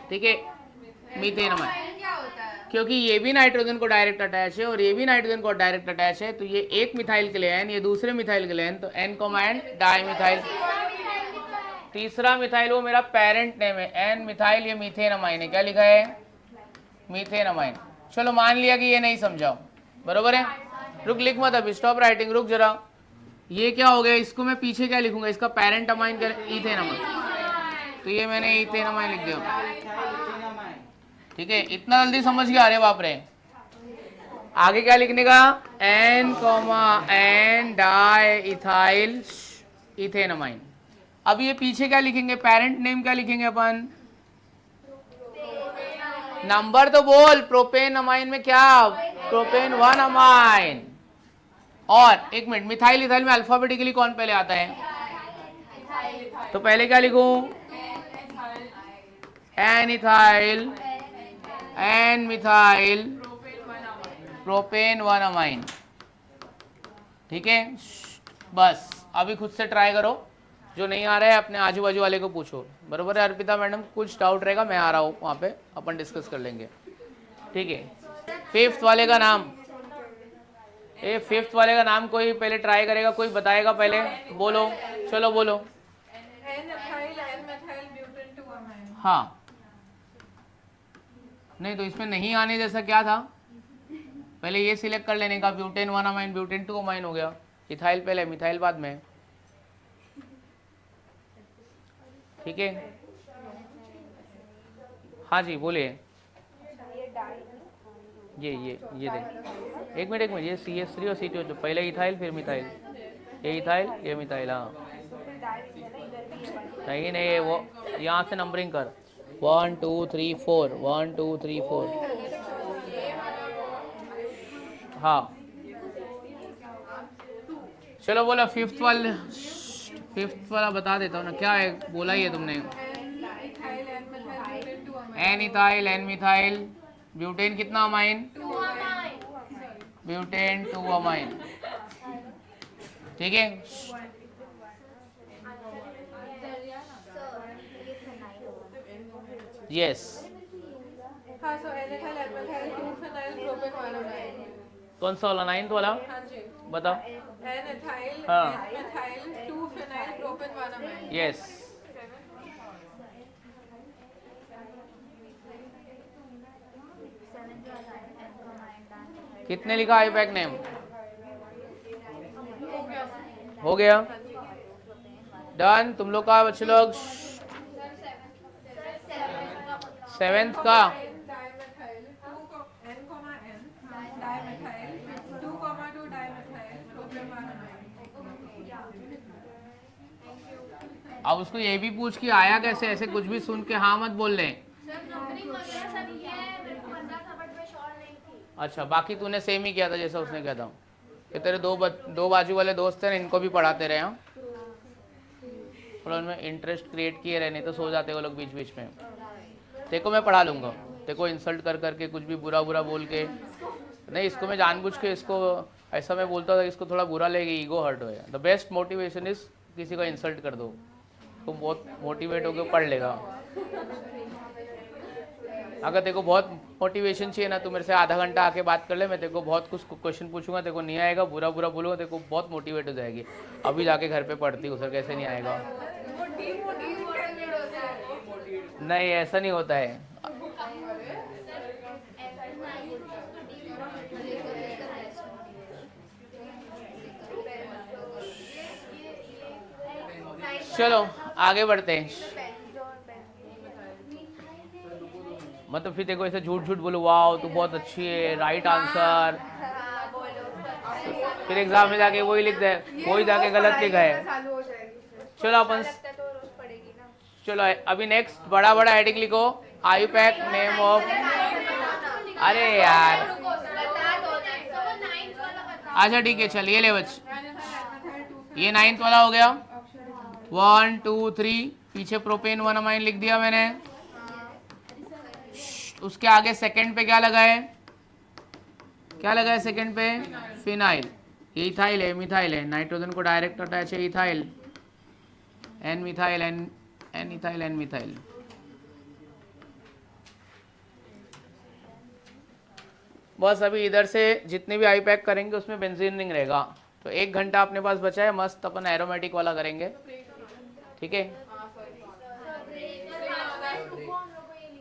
ठीक है, मीथेन अमाइन। क्योंकि ये भी नाइट्रोजन को डायरेक्ट अटैच है और ये भी नाइट्रोजन को डायरेक्ट अटैच है, तो ये एक मिथाइल के लिए एन, ये दूसरे मिथाइल के लिए एन, तो N comma N di methyl. तीसरा मिथाइल वो मेरा पेरेंट नेम है, एन मिथाइल, ये मीथेन अमाइन है। क्या लिखा है? Methane amine. चलो मान लिया कि ये नहीं समझाओ, बरोबर है? रुक, लिख मत अभी, स्टॉप राइटिंग, रुक जरा। ये क्या हो गया? इसको मैं पीछे क्या लिखूंगा? इसका पेरेंट अमाइन कर इथेन अमाइन, तो ये मैंने इथेन अमाइन लिख दिया। ठीक है, इतना जल्दी समझ गया? अरे बाप रे। आगे क्या लिखने का? N comma N di ethyl ethanamine. अब ये पीछे क्या लिखेंगे? पेरेंट नेम क्या लिखेंगे अपन? नंबर तो बोल। प्रोपेन अमाइन में क्या? Propane 1 amine. और एक मिनट, मिथाइल इथाइल में अल्फाबेटिकली कौन पहले आता है? तो पहले क्या लिखूं? N ethyl N methyl propane 1 amine. ठीक है, बस अभी खुद से ट्राई करो। जो नहीं आ रहा है अपने आजू बाजू वाले को पूछो। बरोबर है अर्पिता मैडम? कुछ डाउट रहेगा मैं आ रहा हूँ वहाँ पे, अपन डिस्कस कर लेंगे। ठीक है, फिफ्थ वाले का नाम, ए फिफ्थ वाले का नाम कोई पहले ट्राई करेगा? कोई बताएगा पहले? बोलो, चलो बोलो। हाँ, नहीं तो इसमें नहीं आने जैसा क्या था? पहले ये सिलेक्ट कर लेने का, ब्यूटेन 1 अमाइन ब्यूटेन 2 अमाइन हो गया। इथाइल पहले, मिथाइल बाद में। ठीक है, हाँ जी बोलिए। ये देख, एक मिनट, ये CH3 और CTO, पहले इथाइल फिर मिथाइल। ये इथाइल ये मिथाइल। हाँ नहीं वो यहाँ से नंबरिंग कर, 1 2 3 4 1 2 3 4। हाँ चलो बोलो फिफ्थ वाला बता देता हूँ ना, क्या है बोला ही है तुमने। N ethyl N methyl butane कितना अमाइन? Butane 2 amine. ठीक है, यस। कौन सा वाला? 9th वाला बताओ। हाँ यस। कितने लिखा आईपैक नेम? हो गया, डन। तुम लोग का बच्चे लोग 7th का अब उसको ये भी पूछ कि आया कैसे, ऐसे कुछ भी सुन के हाँ मत बोल ले। अच्छा, बाकी तूने सेम ही किया था जैसा उसने किया था कि तेरे दो बाजू वाले दोस्त हैं, इनको भी पढ़ाते रहे। हाँ थोड़ा उनमें इंटरेस्ट क्रिएट किए रहे, नहीं तो सो जाते वो लोग बीच बीच में। देखो मैं पढ़ा लूँगा, देखो इंसल्ट कर करके कुछ भी बुरा बोल के नहीं। इसको मैं जानबूझ के इसको ऐसा मैं बोलता था, इसको थोड़ा बुरा लेगी, ईगो हर्ट हो। द बेस्ट मोटिवेशन इज किसी को इंसल्ट कर दो, तो बहुत मोटिवेट होकर पढ़ लेगा। अगर तेरे को बहुत मोटिवेशन चाहिए ना, तो मेरे से आधा घंटा आके बात कर ले, मैं तेरे को बहुत कुछ क्वेश्चन पूछूंगा, तेरे को नहीं आएगा, बुरा बोलूँगा, तेरे को बहुत मोटिवेट हो जाएगी। अभी जाके घर पे पढ़ती हूँ सर, कैसे नहीं आएगा? नहीं ऐसा नहीं होता है। चलो आगे बढ़ते हैं। मतलब फिर देखो ऐसे झूठ बोलो, वाह तू बहुत अच्छी है, राइट आंसर, फिर एग्जाम में जाके वही लिख दे, वही जाके गलत लिखा है। चलो अपन चलो अभी नेक्स्ट बड़ा हेडिंग लिखो, आईपैक नेम ऑफ। अरे यार अच्छा ठीक है, चल ये ले बच, ये 9th वाला हो गया। 1 2 3 पीछे प्रोपेन 1 अमाइन लिख दिया मैंने। उसके आगे सेकंड पे क्या लगा है? क्या लगा है सेकंड पे? फिनाइल। इथाइल है मिथाइल है, नाइट्रोजन को डायरेक्ट अटैच है ethyl, N methyl N ethyl N methyl. बस अभी इधर से जितने भी आई पैक करेंगे उसमें बेंजीन रिंग रहेगा। तो 1 घंटा अपने पास बचा है, मस्त अपन एरोमेटिक वाला करेंगे। ठीक है,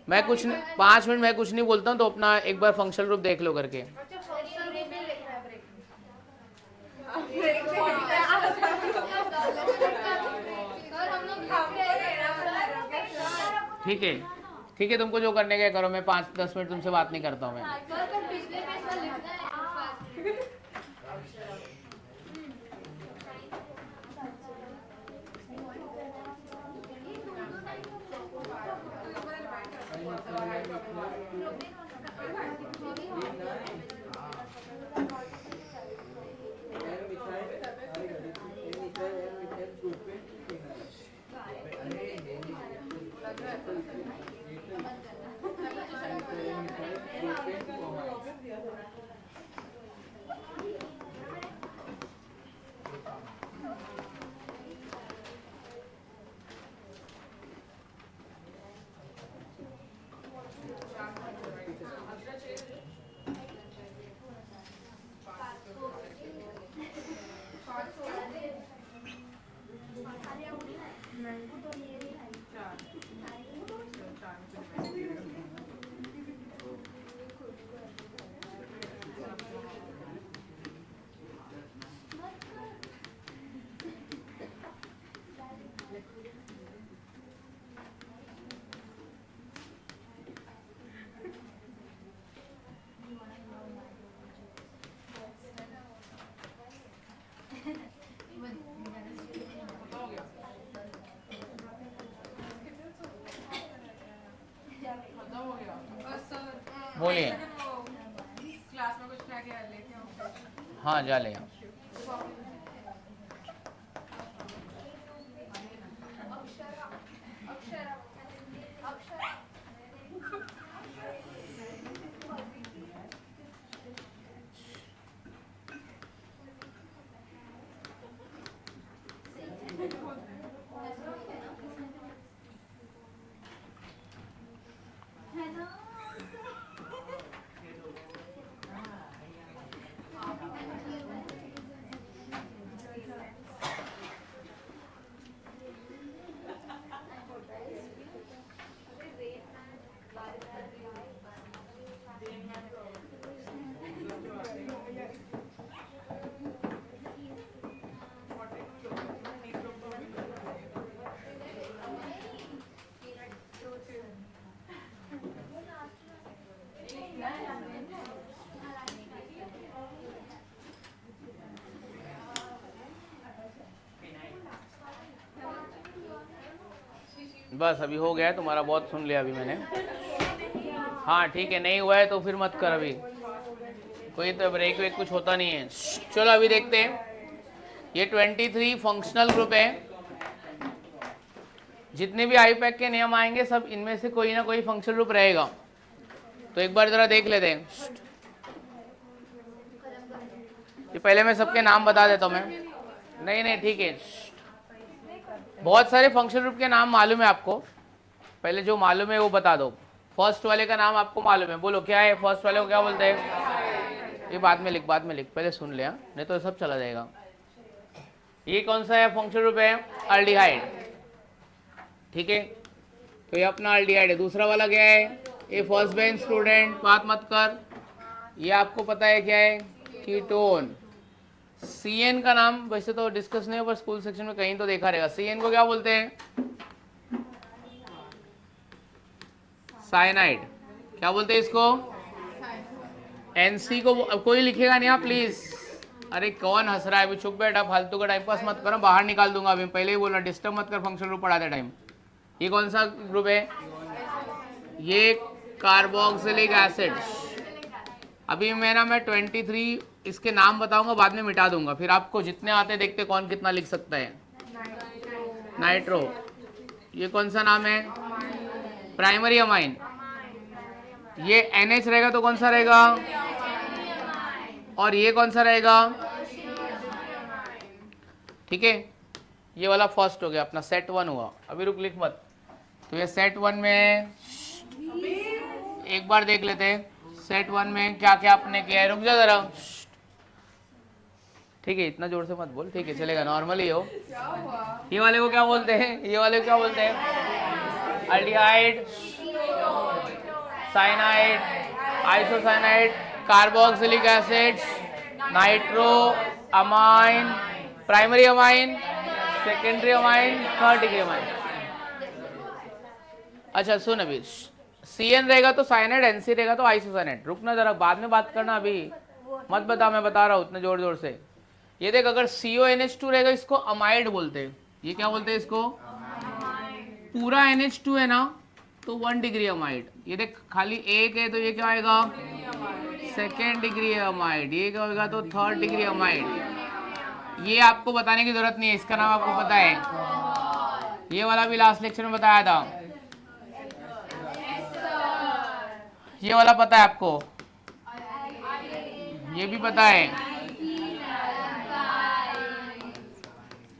मैं कुछ 5 मिनट मैं कुछ नहीं बोलता हूँ, तो अपना एक बार फंक्शनल ग्रुप देख लो करके। ठीक है, ठीक है, तुमको जो करने का करो, मैं 5-10 मिनट तुमसे बात नहीं करता हूँ मैं। बोलिए। क्लास में कुछ लेके आओ। हाँ जा ले आओ। बस अभी हो गया है तुम्हारा, बहुत सुन लिया अभी मैंने। हाँ ठीक है, नहीं हुआ है तो फिर मत कर अभी, कोई तो ब्रेक वेक कुछ होता नहीं है। चलो अभी देखते हैं, ये 23 फंक्शनल ग्रुप है। जितने भी आईपैक के नियम आएंगे सब इनमें से कोई ना कोई फंक्शनल ग्रुप रहेगा, तो एक बार जरा देख लेते हैं। ये पहले मैं सबके नाम बता देता हूँ मैं। नहीं ठीक है, बहुत सारे फंक्शनल ग्रुप के नाम मालूम है आपको, पहले जो मालूम है वो बता दो। फर्स्ट वाले का नाम आपको मालूम है, बोलो क्या है फर्स्ट वाले को क्या बोलते हैं? ये बाद में लिख, पहले सुन ले, नहीं तो सब चला जाएगा। ये कौन सा है फंक्शनल ग्रुप है? अल्डिहाइड। ठीक है, तो ये अपना अल्डिहाइड है। दूसरा वाला क्या है? ये फर्स्ट बेंच स्टूडेंट, बात मत कर, ये आपको पता है क्या है? कीटोन। CN का नाम वैसे तो डिस्कस नहीं हो, पर स्कूल सेक्शन में कहीं तो देखा रहेगा। CN को क्या बोलते हैं? साइनाइड। क्या बोलते हैं इसको? NC को कोई लिखेगा नहीं, आप प्लीज। अरे कौन हंस रहा है अभी? चुप बैठा, फालतू का टाइम पास मत करो, बाहर निकाल दूंगा अभी। पहले ही बोला डिस्टर्ब मत कर फंक्शनल ग्रुप पढ़ाते टाइम। ये कौन सा ग्रुप है? ये कार्बोक्सिलिक एसिड। अभी मैं 23 इसके नाम बताऊंगा, बाद में मिटा दूंगा, फिर आपको जितने आते देखते कौन कितना लिख सकता है। नाइट्रो। ये कौन सा नाम है? Primary amine. ये NH रहेगा तो कौन सा रहेगा? और ये कौन सा रहेगा? ठीक है, ये वाला फर्स्ट हो गया अपना, सेट 1 हुआ। अभी रुक, लिख मत। तो ये सेट 1 में एक बार देख लेते हैं, सेट 1 में क्या क्या आपने किया है। रुक जा जरा, ठीक है, इतना जोर से मत बोल, ठीक है चलेगा, नॉर्मली हो। ये वाले को क्या बोलते हैं? ये वाले को क्या बोलते हैं? Aldehyde, cyanide, isocyanide, carboxylic acid, nitro amine, primary amine, secondary amine, third degree amine. अच्छा सुन अभी, CN रहेगा तो साइनाइड, NC रहेगा तो आइसोसाइनाइड। रुकना जरा, बाद में बात करना, अभी मत बता, मैं बता रहा हूँ इतने जोर जोर से। ये देख, अगर CONH2 रहेगा इसको अमाइड बोलते हैं। ये क्या बोलते हैं इसको? पूरा NH2 है ना तो 1 डिग्री अमाइड। ये देख खाली एक है तो ये क्या आएगा? Second degree amide. ये क्या होगा? तो 3rd डिग्री अमाइड। ये आपको बताने की जरूरत नहीं है, इसका नाम आपको पता है। ये वाला भी लास्ट लेक्चर में बताया था। ये वाला पता है आपको? ये भी पता है।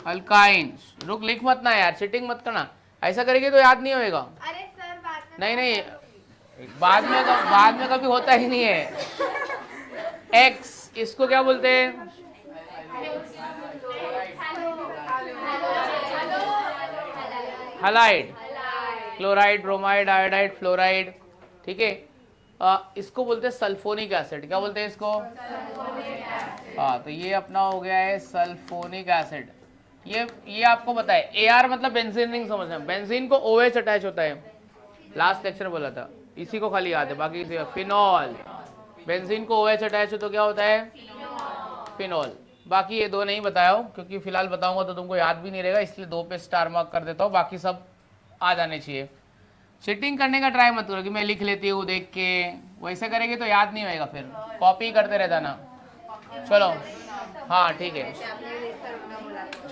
अल्काइंस। रुक, लिख मत ना यार, चीटिंग मत करना। ऐसा करेंगे तो याद नहीं होएगा। अरे सर बाद में नहीं, बाद में कभी होता ही नहीं है। एक्स, इसको क्या बोलते हैं? Halide. Chloride, bromide, iodide, fluoride. ठीक है। इसको बोलते हैं सल्फोनिक एसिड। क्या बोलते हैं इसको? हाँ, तो ये अपना हो गया है सल्फोनिक एसिड। ये आपको पता है। AR मतलब बेंजीन रिंग, समझना। बेंजीन को OH अटैच होता है, लास्ट लेक्चर बोला था। इसी को खाली याद है, बाकी फिनॉल। बेंजीन को OH अटैच हो तो क्या होता है? फिनॉल। बाकी ये दो नहीं बताया हूँ क्योंकि फिलहाल बताऊंगा तो तुमको याद भी नहीं रहेगा, इसलिए 2 पे स्टार मार्क कर देता हूँ, बाकी सब आ जाने चाहिए। चीटिंग करने का ट्राई मत करो कि मैं लिख लेती हूँ देख के, वैसे करेंगे तो याद नहीं होएगा, फिर कॉपी करते रहता ना। चलो, हाँ ठीक है,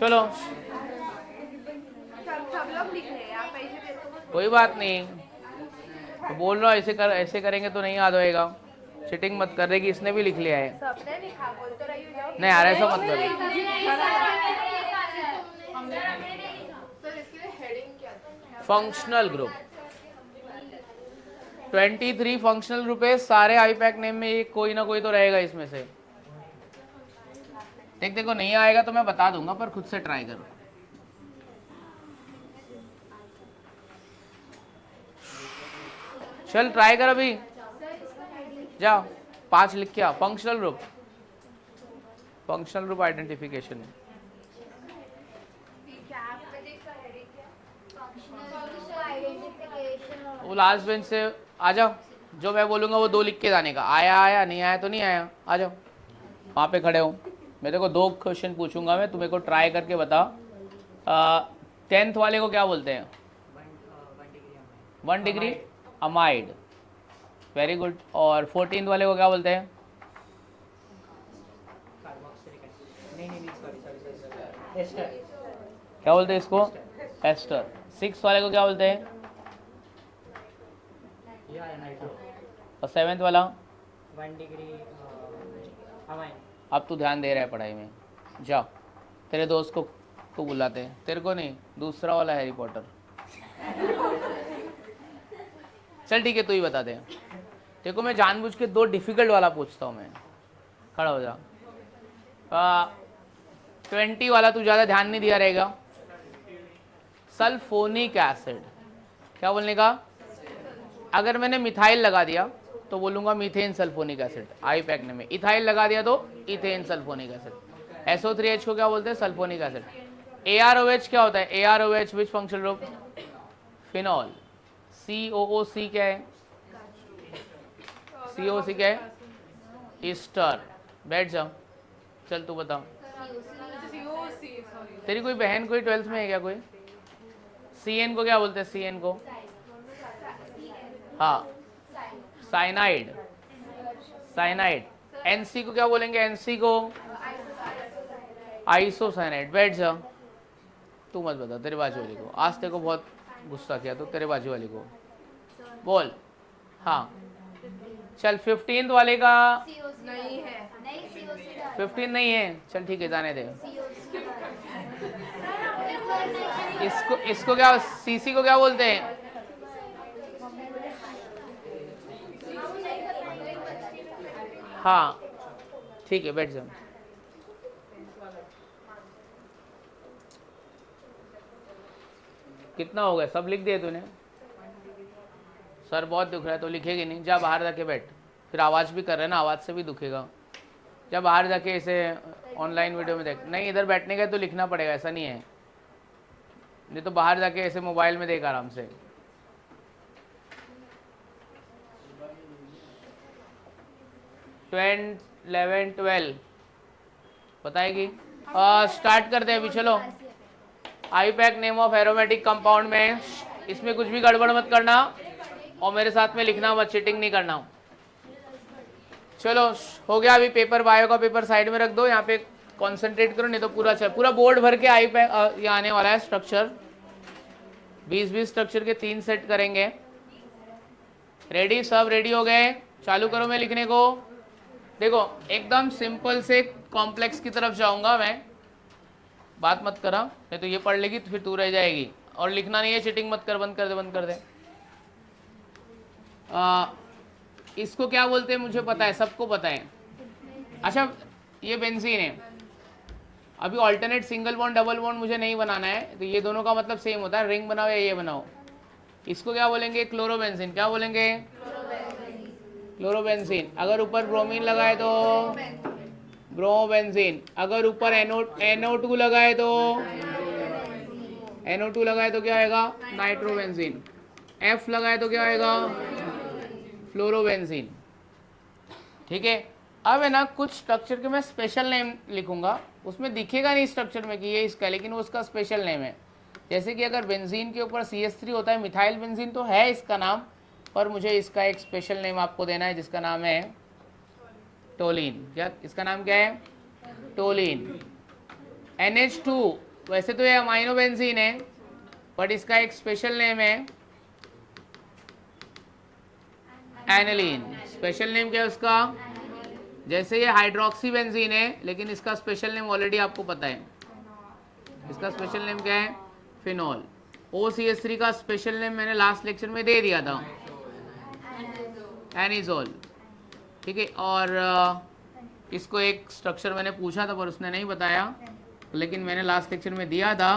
चलो सब लोग लिख रहे हैं, आप ऐसे देखो। कोई बात नहीं। तो बोल रहा हूँ ऐसे करेंगे तो नहीं याद होएगा। चीटिंग मत कर रही कि इसने भी लिख लिया है। सबने लिखा, बोल तो रही हूँ, जाओ। नहीं यार, ऐसा मत करो। सर इसके लिए हेडिंग क्या था? फंक्शनल ग्रुप 23 फंक्शनल ग्रुप है सारे। IPAC नेम में ये कोई ना कोई तो रहेगा इसमें से। देखो नहीं आएगा तो मैं बता दूंगा, पर खुद से ट्राई करो। चल ट्राई कर अभी, जा 5 लिख के आ। Functional group, functional group identification. वो लास्ट बेंच से आ जाओ, जो मैं बोलूंगा वो 2 लिख के जाने का। आया नहीं आया तो नहीं आया, आ जाओ। वहाँ पे खड़े हो, मैं देखो 2 क्वेश्चन पूछूंगा मैं, तुम्हें को ट्राई करके बता। 10th वाले को क्या बोलते हैं? 1 डिग्री अमाइड। Very good. और 14th वाले को क्या बोलते हैं? क्या बोलते हैं इसको? एस्टर। 6th वाले को क्या बोलते हैं? और 7th वाला? 1 डिग्री अमाइन। अब तू ध्यान दे रहा है पढ़ाई में, जा। तेरे दोस्त को तू बुलाते हैं, तेरे को नहीं, दूसरा वाला हैरी पॉटर। चल ठीक है, तू ही बता दे। देखो मैं जानबूझ के 2 डिफिकल्ट वाला पूछता हूँ मैं। खड़ा हो जा। 20 वाला तू ज़्यादा ध्यान नहीं दिया रहेगा। सल्फोनिक एसिड, क्या बोलने का? अगर मैंने मिथाइल लगा दिया तो बोलूंगा methane sulphonic acid. IPAC name में इथाइल लगा दिया तो इथेन सल्फोनिक एसिड। SO3H को क्या बोलते हैं? Sulphonic acid. AROH क्या होता है? AROH विच फंक्शनल ग्रुप? फिनॉल। COOC क्या है? COC क्या है? ईस्टर। बैठ जाओ, चल तू बता। COC, sorry. तेरी कोई बहन कोई 12th में है क्या कोई? CN को क्या बोलते हैं? CN को हाँ साइनाइड। साइनाइड। NC को क्या बोलेंगे? NC को आइसोसाइनाइड। बैठ जा, तू मत बता, तेरे बाजू वाली को। आज तेरे को बहुत गुस्सा किया तो तेरे बाजू वाली को बोल। हाँ चल 15th वाले का नहीं है, नहीं COC 15 नहीं है, चल ठीक है जाने दे। इसको क्या CC को क्या बोलते हैं? हाँ ठीक है, बैठ जाओ। कितना हो गया? सब लिख दिए तूने? सर बहुत दुख रहा है तो लिखेगी नहीं, जा बाहर जाके बैठ। फिर आवाज़ भी कर रहे हैं ना, आवाज़ से भी दुखेगा। जब बाहर जाके ऐसे ऑनलाइन वीडियो में देख, नहीं इधर बैठने का तो लिखना पड़ेगा, ऐसा नहीं है। नहीं तो बाहर जाके ऐसे मोबाइल में देख आराम से। 10, 11, 12 बताएगी। स्टार्ट करते हैं अभी, चलो। IUPAC name of aromatic compound में इसमें कुछ भी गड़बड़ मत करना और मेरे साथ में लिखना मत, चीटिंग नहीं करना। चलो हो गया। अभी पेपर, बायो का पेपर साइड में रख दो, यहाँ पे कंसंट्रेट करो, नहीं तो पूरा बोर्ड भर के आईपैक ये आने वाला है स्ट्रक्चर। 20-20 स्ट्रक्चर के 3 सेट करेंगे। रेडी, सब रेडी हो गए? चालू करो मैं लिखने को। देखो एकदम सिंपल से कॉम्प्लेक्स की तरफ जाऊंगा मैं, बात मत करा, नहीं तो ये पढ़ लेगी तो फिर तू रह जाएगी। और लिखना नहीं है, चीटिंग मत कर, बंद कर दे, बंद कर दे। इसको क्या बोलते हैं मुझे पता है, सबको पता है। अच्छा ये बेंजीन है। अभी alternate single bond double bond मुझे नहीं बनाना है, तो ये दोनों का मतलब सेम होता है, रिंग बनाओ या ये बनाओ। इसको क्या बोलेंगे? क्लोरोबेंजीन। क्या बोलेंगे? क्लोरोबेंजीन। अगर ऊपर ब्रोमीन लगाए तो ब्रोमोबेंजीन। अगर ऊपर NO2 लगाए तो NO2 लगाए तो क्या आएगा? नाइट्रोबेंजीन। F लगाए तो क्या आएगा? फ्लोरोबेंजीन। ठीक है। अब है ना कुछ स्ट्रक्चर के मैं स्पेशल नेम लिखूंगा, उसमें दिखेगा नहीं स्ट्रक्चर में कि ये इसका, लेकिन वो उसका स्पेशल नेम है। जैसे कि अगर बेंजीन के ऊपर CH3 होता है, मिथाइल बेंजीन तो है इसका नाम, पर मुझे इसका एक स्पेशल नेम आपको देना है जिसका नाम है टोलिन। क्या इसका नाम क्या है? टोलिन। NH2 वैसे तो ये अमाइनो बेंजीन है, बट इसका एक स्पेशल नेम है एनिलीन। स्पेशल नेम क्या है उसका? जैसे ये हाइड्रोक्सी बेंजीन है, लेकिन इसका स्पेशल नेम ऑलरेडी आपको पता है। इसका स्पेशल नेम क्या है? फिनॉल। OCH3 का स्पेशल नेम मैंने लास्ट लेक्चर में दे दिया था, एनिजोल। ठीक है। और इसको एक स्ट्रक्चर मैंने पूछा था पर उसने नहीं बताया, लेकिन मैंने लास्ट लेक्चर में दिया था।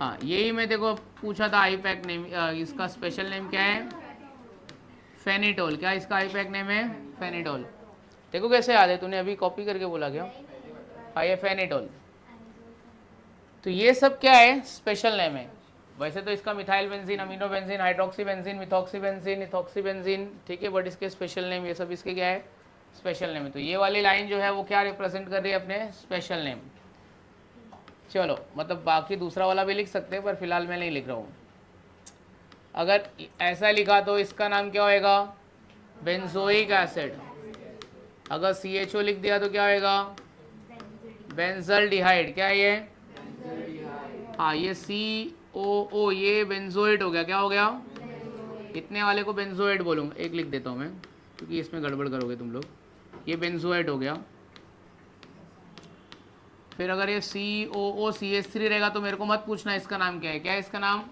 हाँ यही मैं देखो पूछा था आईपैक नेम। इसका स्पेशल नेम क्या है? फेनिटोल। क्या इसका आईपैक नेम है? फेनिटोल। देखो कैसे याद है, तूने अभी कॉपी करके बोला क्या? हाँ ये फेनिटोल। तो ये सब क्या है? स्पेशल नेम है। वैसे तो इसका methyl benzene, amino benzene, hydroxy benzene, methoxy benzene, ethoxy benzene, ठीक है, बट इसके स्पेशल नेम, ये सब इसके क्या है? स्पेशल नेम है। तो ये वाली लाइन जो है वो क्या रिप्रेजेंट कर रही है? अपने स्पेशल नेम। चलो मतलब बाकी दूसरा वाला भी लिख सकते हैं, पर फिलहाल मैं नहीं लिख रहा हूँ। अगर ऐसा लिखा तो इसका नाम क्या होएगा? Benzoic acid. अगर CHO लिख दिया तो क्या होएगा? बेंजल डिहाइड। क्या है ये? हाँ ये COO, ये बेंजोइड हो गया। क्या हो गया? इतने वाले को बेंजोइड बोलूँगा। एक लिख देता हूँ मैं, क्योंकि इसमें गड़बड़ करोगे तुम लोग। ये बेंजोइड हो गया। फिर अगर ये COO CH3 रहेगा तो मेरे को मत पूछना इसका नाम क्या है। क्या है इसका नाम?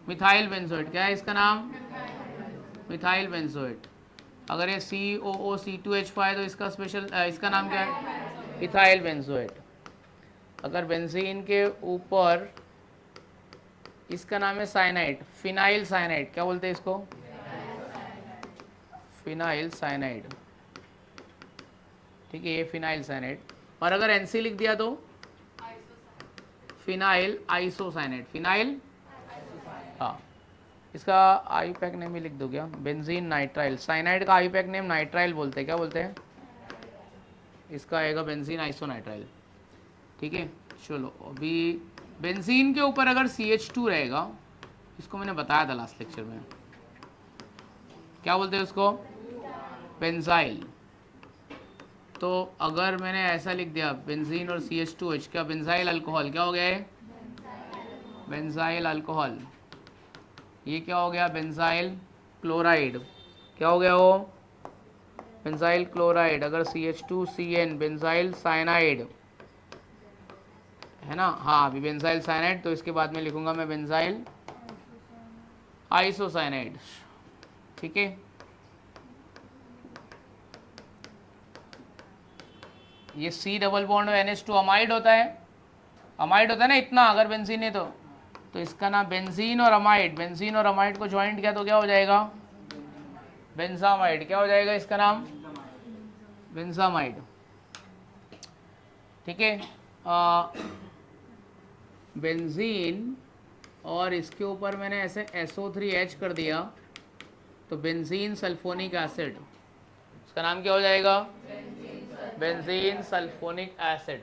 Methyl benzoate. क्या है इसका नाम? Methyl benzoate. अगर ये COO C2H5 तो इसका स्पेशल, इसका नाम क्या है? Ethyl benzoate. अगर बेंजीन के ऊपर इसका नाम है साइनाइड, फिनाइल साइनाइड। क्या बोलते हैं इसको? Phenyl cyanide. ठीक है, ये फिनाइल साइनाइड। और अगर NC लिख दिया तो फिनाइल आइसोसाइनाइड। फिनाइल, हाँ इसका आईपैक नेम ही लिख दो क्या? Benzene nitrile. साइनाइड का आईपैक नेम नाइट्राइल बोलते हैं। क्या बोलते हैं? इसका आएगा बेंजीन आइसोनाइट्राइल। ठीक है। चलो अभी बेंजीन के ऊपर अगर CH2 रहेगा, इसको मैंने बताया था लास्ट लेक्चर में, क्या बोलते हैं उसको? बेंजाइल। तो अगर मैंने ऐसा लिख दिया बेंजीन और CH2H, क्या बेंजाइल अल्कोहल क्या हो गया है? Benzyl alcohol. ये क्या हो गया? Benzyl chloride. क्या हो गया वो? Benzyl chloride. अगर CH2CN बेंजाइल साइनाइड है ना। हाँ अभी बेंजाइल साइनाइड, तो इसके बाद में लिखूंगा मैं बेंजाइल आइसोसाइनाइड। ठीक है। ये C डबल बॉन्ड में NH2 अमाइड होता है। अमाइड होता है ना इतना, अगर बेंजीन है तो इसका नाम बेंजीन और अमाइड। बेंजीन और अमाइड को ज्वाइंट किया तो क्या हो जाएगा? बेंजामाइड। क्या हो जाएगा इसका नाम? बेंजामाइड। ठीक है। बेंजीन और इसके ऊपर मैंने ऐसे SO3H कर दिया तो बेंजीन सल्फोनिक एसिड। इसका नाम क्या हो जाएगा? Benzene sulphonic acid.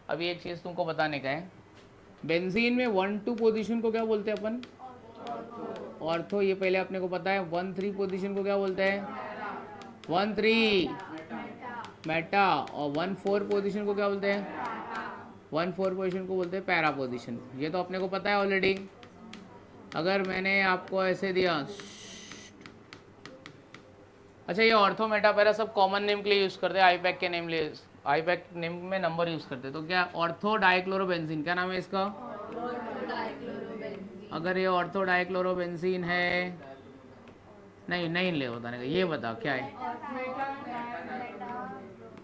अभी एक चीज़ तुमको बताने का है, बेंजीन में 1-2 पोजीशन को क्या बोलते हैं अपन? ऑर्थो। ये पहले अपने को पता है। 1-3 पोजीशन को क्या बोलते हैं? 1-3 मेटा। और 1-4 पोजीशन को क्या बोलते हैं? 1-4 पोजीशन को बोलते हैं पैरा पोजीशन। ये तो अपने को पता है ऑलरेडी। अगर मैंने आपको ऐसे दिया, अच्छा ये ऑर्थो मेटा पैरा सब कॉमन नेम के लिए यूज़ करते हैं, आईपैक के नेम लिए, आईपैक नेम में नंबर यूज़ करते हैं। तो क्या ऑर्थो डाइक्लोरोबेंजीन, क्या नाम है इसका? अगर ये ऑर्थो डाइक्लोरोबेंजीन है, नहीं ले बताने का, ये बता क्या है?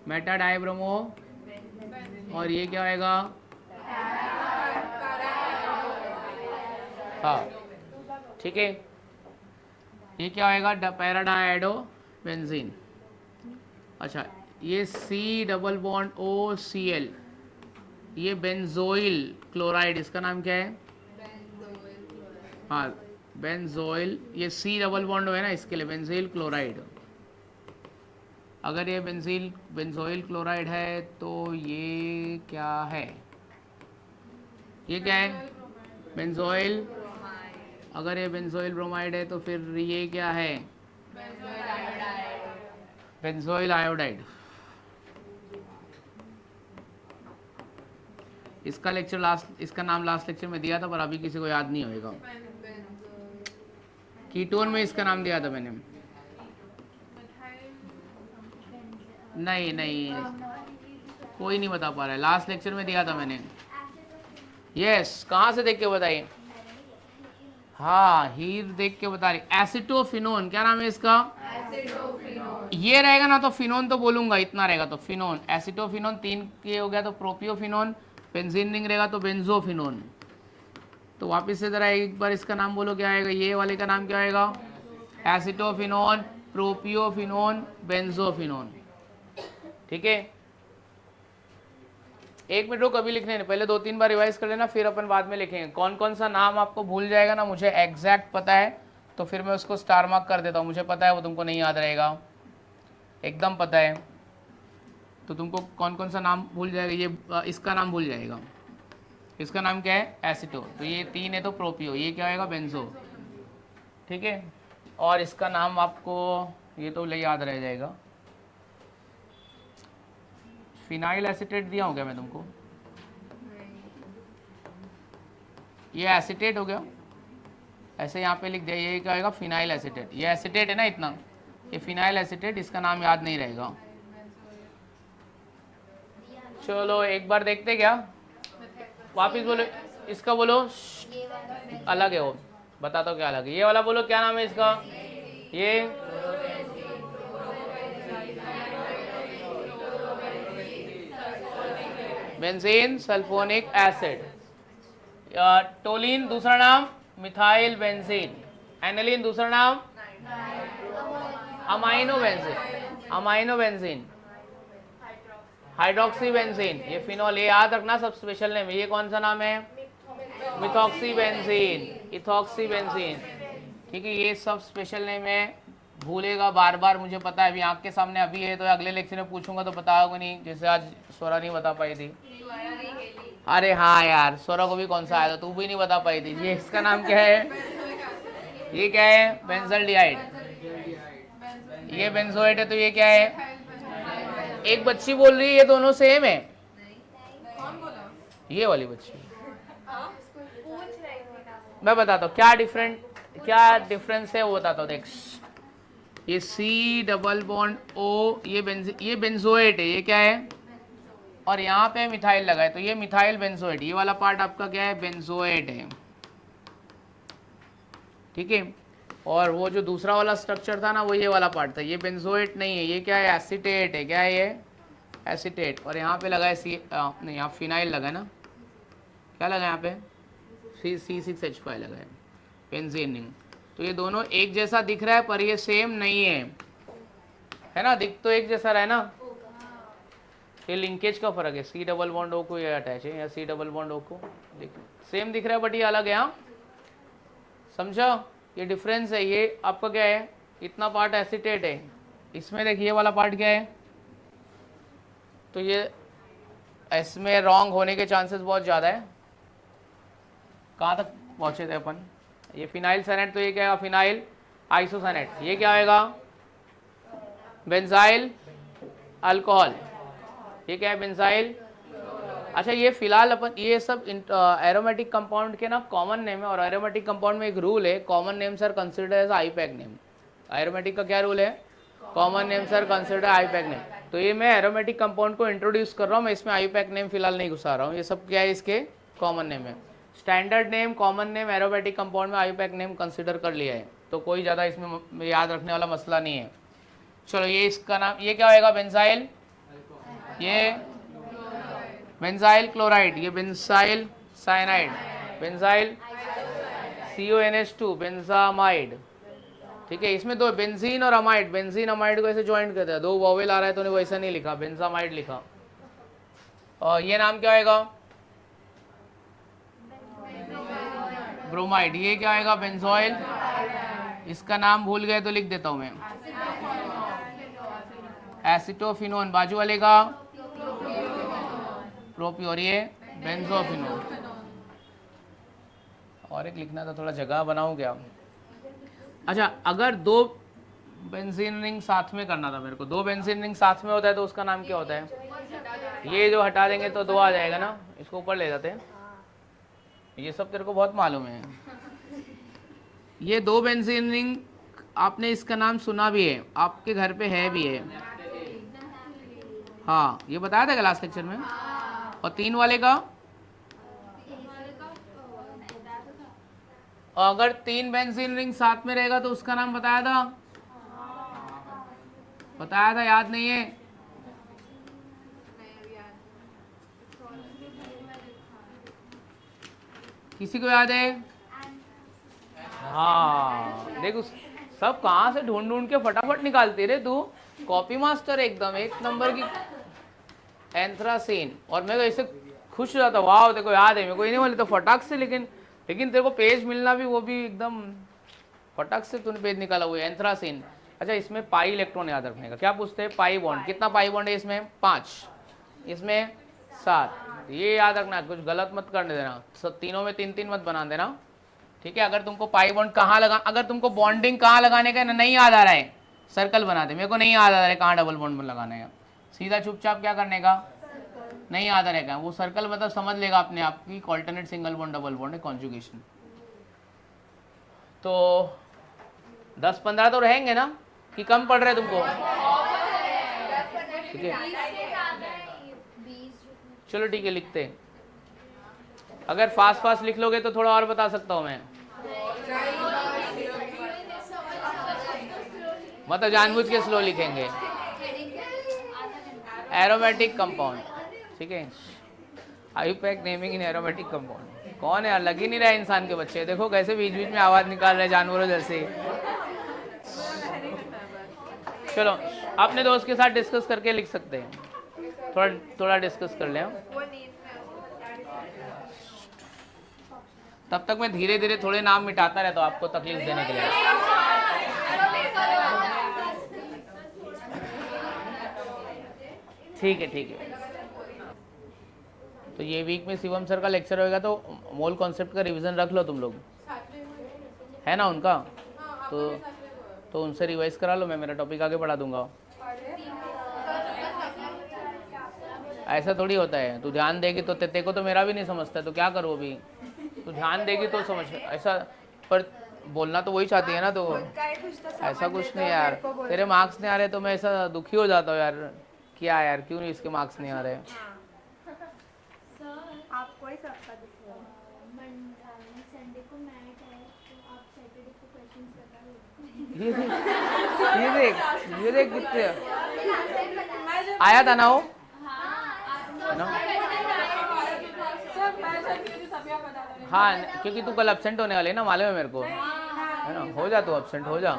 Meta dibromo. और ये क्या आएगा? हाँ ठीक है, ये क्या आएगा? Para diiodo benzene. अच्छा ये C++OCl, ये बेंजोइल क्लोराइड, इसका नाम क्या है? हाँ बेंजोइल। ये C डबल बॉन्ड है ना, इसके लिए बेंजील क्लोराइड। अगर ये बेंजोइल क्लोराइड है तो ये क्या है? ये क्या है? बेंजोइल। अगर ये बेंजोइल ब्रोमाइड है तो फिर ये क्या है? Benzoyl iodide. इसका नाम लास्ट लेक्चर में दिया था, पर अभी किसी को याद नहीं होगा। कीटोन में इसका नाम दिया था मैंने। नहीं कोई नहीं बता पा रहा है, लास्ट लेक्चर में दिया था मैंने। यस, कहाँ से देख के बताइए? हाँ हीर देख के बता रही। एसिटोफिनोन, क्या नाम है इसका? ये रहेगा ना तो फिनोन तो बोलूंगा, इतना रहेगा तो फिनोन। एसिटोफिनोन 3 के हो गया तो प्रोपियोफिनोन। बेंजीन रिंग रहेगा तो बेंजोफिनोन। तो वापस से जरा एक बार इसका नाम बोलो, क्या आएगा? ये वाले का नाम क्या आएगा? Acetophenone, propiophenone, benzophenone. ठीक है, 1 मिनट रुक, अभी लिखने नहीं, पहले 2-3 बार रिवाइज कर लेना, फिर अपन बाद में लिखेंगे। कौन कौन सा नाम आपको भूल जाएगा ना, मुझे एग्जैक्ट पता है, तो फिर मैं उसको स्टार मार्क कर देता हूँ। मुझे पता है वो तुमको नहीं याद रहेगा, एकदम पता है। तो तुमको कौन कौन सा नाम भूल जाएगा? ये इसका नाम भूल जाएगा। इसका नाम क्या है? एसिटो। तो ये 3 है तो प्रोपियो। ये क्या आएगा? बेंजो। ठीक है, और इसका नाम आपको ये तो याद रह जाएगा। फिनाइल एसिटेट दिया हो गया मैं तुमको? ये एसिटेट हो गया, ऐसे यहाँ पे लिख दिया। ये क्या आएगा? Phenyl acetate. ये एसिटेट है ना इतना, ये फिनाइल एसिटेट, इसका नाम याद नहीं रहेगा। चलो एक बार देखते क्या, वापिस बोलो इसका, बोलो अलग है वो, बताता हूँ क्या अलग है। ये वाला बोलो, क्या नाम है इसका? ये बेंजीन सल्फोनिक एसिड। टोलिन दूसरा नाम मिथाइल बेंजीन। एनिलीन दूसरा नाम amino benzene. Amino benzene, hydroxy benzene. ये फिनोल, ये याद रखना सब स्पेशल नेम। ये कौन सा नाम है? Methoxy benzene, ethoxy benzene. ठीक है, ये सब स्पेशल नेम है, भूलेगा बार बार, मुझे पता है। अभी आंख के सामने अभी है तो अगले लेक्चर में पूछूंगा तो बताओगे नहीं, जैसे आज स्वरा नहीं बता पाई थी। अरे हाँ यार, स्वरा को भी कौन सा आया था, तू भी नहीं बता पाई थी। ये इसका नाम क्या है? ये क्या है? बेंजल्डिहाइड। ये बेंजोएट है तो ये क्या है? एक बच्ची बोल रही है ये दोनों सेम है। ये वाली बच्ची, मैं बताता हूँ क्या डिफरेंस है वो बताता हूँ। देख, ये C++O, ये बेंजोएट है, ये क्या है? और यहाँ पे मिथाइल लगा है तो ये मिथाइल बेंजोएट। ये वाला पार्ट आपका क्या है? बेंजोएट है। ठीक है, और वो जो दूसरा वाला स्ट्रक्चर था ना, वो ये वाला पार्ट था। ये बेंजोएट नहीं है, ये क्या है? एसिटेट है। क्या है ये? एसिटेट। और यहाँ पे लगा है नहीं, यहाँ फिनाइल लगा है ना, क्या लगा है यहाँ पे? C6H5 लगा है, बेंजीन रिंग। तो ये दोनों एक जैसा दिख रहा है पर ये सेम नहीं है ना? दिख तो एक जैसा रहा है ना, ये लिंकेज का फर्क है। C++O को ये अटैच है, या C++O को सेम दिख रहा है बट ये अलग है। हाँ समझा, ये डिफरेंस है। ये आपका क्या है? इतना पार्ट एसिटेट है, इसमें देखिए ये वाला पार्ट क्या है, तो ये इसमें रॉन्ग होने के चांसेस बहुत ज़्यादा है। कहाँ तक पहुँचे थे अपन, ये फिनाइल सैनेट, तो ये क्या है फिनाइल आइसोसैनेट, ये क्या होगा बेंजाइल अल्कोहल, ये क्या है बेंजाइल। अच्छा ये फिलहाल अपन ये सब एरोमेटिक कंपाउंड के ना कॉमन नेम है, और एरोमेटिक कंपाउंड में एक रूल है, common names are considered as IUPAC name. Aromatic का क्या रूल है, common names are considered IUPAC name. तो ये मैं एरोमेटिक कंपाउंड को इंट्रोड्यूस कर रहा हूँ, मैं इसमें आईपैक नेम फिलहाल नहीं घुसा रहा हूँ, ये सब क्या है इसके कॉमन नेम है। Standard name common name aromatic compound में आईपैक नेम कंसिडर कर लिया है, तो कोई ज़्यादा इसमें याद रखने वाला मसला नहीं है। चलो ये इसका नाम, ये क्या होएगा बेंजाइल, ये बेंजाइल क्लोराइड, ये benzyl cyanide, benzyl CONH2 benzamide, ठीक है। इसमें दो बेंजीन और अमाइड, बेंजीन अमाइड को ऐसे ज्वाइंट करते हैं, दो वॉवेल आ रहा है तो उन्हें वैसा नहीं लिखा, बेंजामाइड लिखा। और ये नाम क्या आएगा ब्रोमाइड, ये क्या आएगा बेंजोइल, इसका नाम भूल गए तो लिख देता हूं मैं एसिटोफिनोन, बाजू वाले का प्रोपियोर, ये बेंजोफिनोन। और एक लिखना था, थोड़ा जगह बनाऊं क्या। अच्छा अगर दो बेंजीन रिंग साथ में करना था मेरे को, दो बेंजीन रिंग साथ में होता है तो उसका नाम क्या होता है, ये जो हटा देंगे तो दो आ जाएगा ना, इसको ऊपर ले जाते हैं, ये सब तेरे को बहुत मालूम है। ये दो बेंजीन रिंग आपने इसका नाम सुना भी है, आपके घर पे है भी है, हाँ ये बताया था क्लास लेक्चर में। और तीन वाले का, अगर तीन बेंजीन रिंग साथ में रहेगा तो उसका नाम बताया था याद नहीं है, किसी को याद है। हाँ देखो सब कहाँ से ढूंढ ढूंढ के फटाफट निकालती रे तू, कॉपी मास्टर एकदम एक नंबर की। एंथ्रासीन, और मैं तो ऐसे खुश हो जाता, वाह देखो याद है मेरे को, ये नहीं बोले तो फटाक से, लेकिन तेरे को पेज मिलना भी वो भी एकदम फटाक से तूने पेज निकाला हुआ है एंथ्रासीन। अच्छा इसमें पाई इलेक्ट्रॉन याद रखने का, क्या पूछते हैं पाई बॉन्ड, कितना पाई बॉन्ड है इसमें 5, इसमें 7, ये याद रखना, कुछ गलत मत करने देना, सब तीनों में 3 3 मत बना देना, ठीक है। अगर तुमको पाई बॉन्ड कहाँ लगा, अगर तुमको बॉन्डिंग कहाँ लगाने का नहीं याद आ रहा है, सर्कल बना दे, मेरे को नहीं याद आ रहा है कहाँ डबल बॉन्ड में लगाने का, सीधा चुपचाप क्या करने का, नहीं याद रहेगा वो सर्कल, मतलब समझ लेगा अपने आप की alternate single bond double bond है कॉन्जुगेशन। तो 10-15 तो रहेंगे ना, कि कम पड़ रहे तुमको, ठीक है चलो ठीक है लिखते हैं। अगर फास्ट लिख लोगे तो थोड़ा और बता सकता हूँ मैं, मतलब जानबूझ के स्लो लिखेंगे। एरोमेटिक कंपाउंड, ठीक है, आईपैक नेमिंग इन एरोमेटिक कंपाउंड। कौन है यार, लग ही नहीं रहा है इंसान के बच्चे, देखो कैसे बीच बीच में आवाज निकाल रहे जानवरों जैसे। चलो अपने दोस्त के साथ डिस्कस करके लिख सकते हैं, थोड़ा डिस्कस कर लें। तब तक मैं धीरे धीरे थोड़े नाम मिटाता रहता हूँ आपको तकलीफ देने के लिए। ठीक है तो ये वीक में शिवम सर का लेक्चर होगा, तो मोल कॉन्सेप्ट का रिवीजन रख लो तुम लोग, है ना उनका, तो उनसे रिवाइज करा लो, मैं मेरा टॉपिक आगे बढ़ा दूंगा। ऐसा थोड़ी होता है, तू ध्यान देगी तो तेरे को तो मेरा भी नहीं समझता है, तो क्या करूँ अभी, तू ध्यान देगी तो समझ, ऐसा पर बोलना तो वही चाहती है ना, तो ऐसा कुछ नहीं यार, तेरे मार्क्स नहीं आ रहे तो मैं ऐसा दुखी हो जाता हूँ यार, क्या यार क्यों नहीं इसके मार्क्स नहीं आ रहे। आपको ही सबका ये देख कितने आया था ना वो, हाँ क्योंकि तू कल एब्सेंट होने वाली है ना, मालूम है मेरे को, है ना, हो जा तू एब्सेंट हो जा।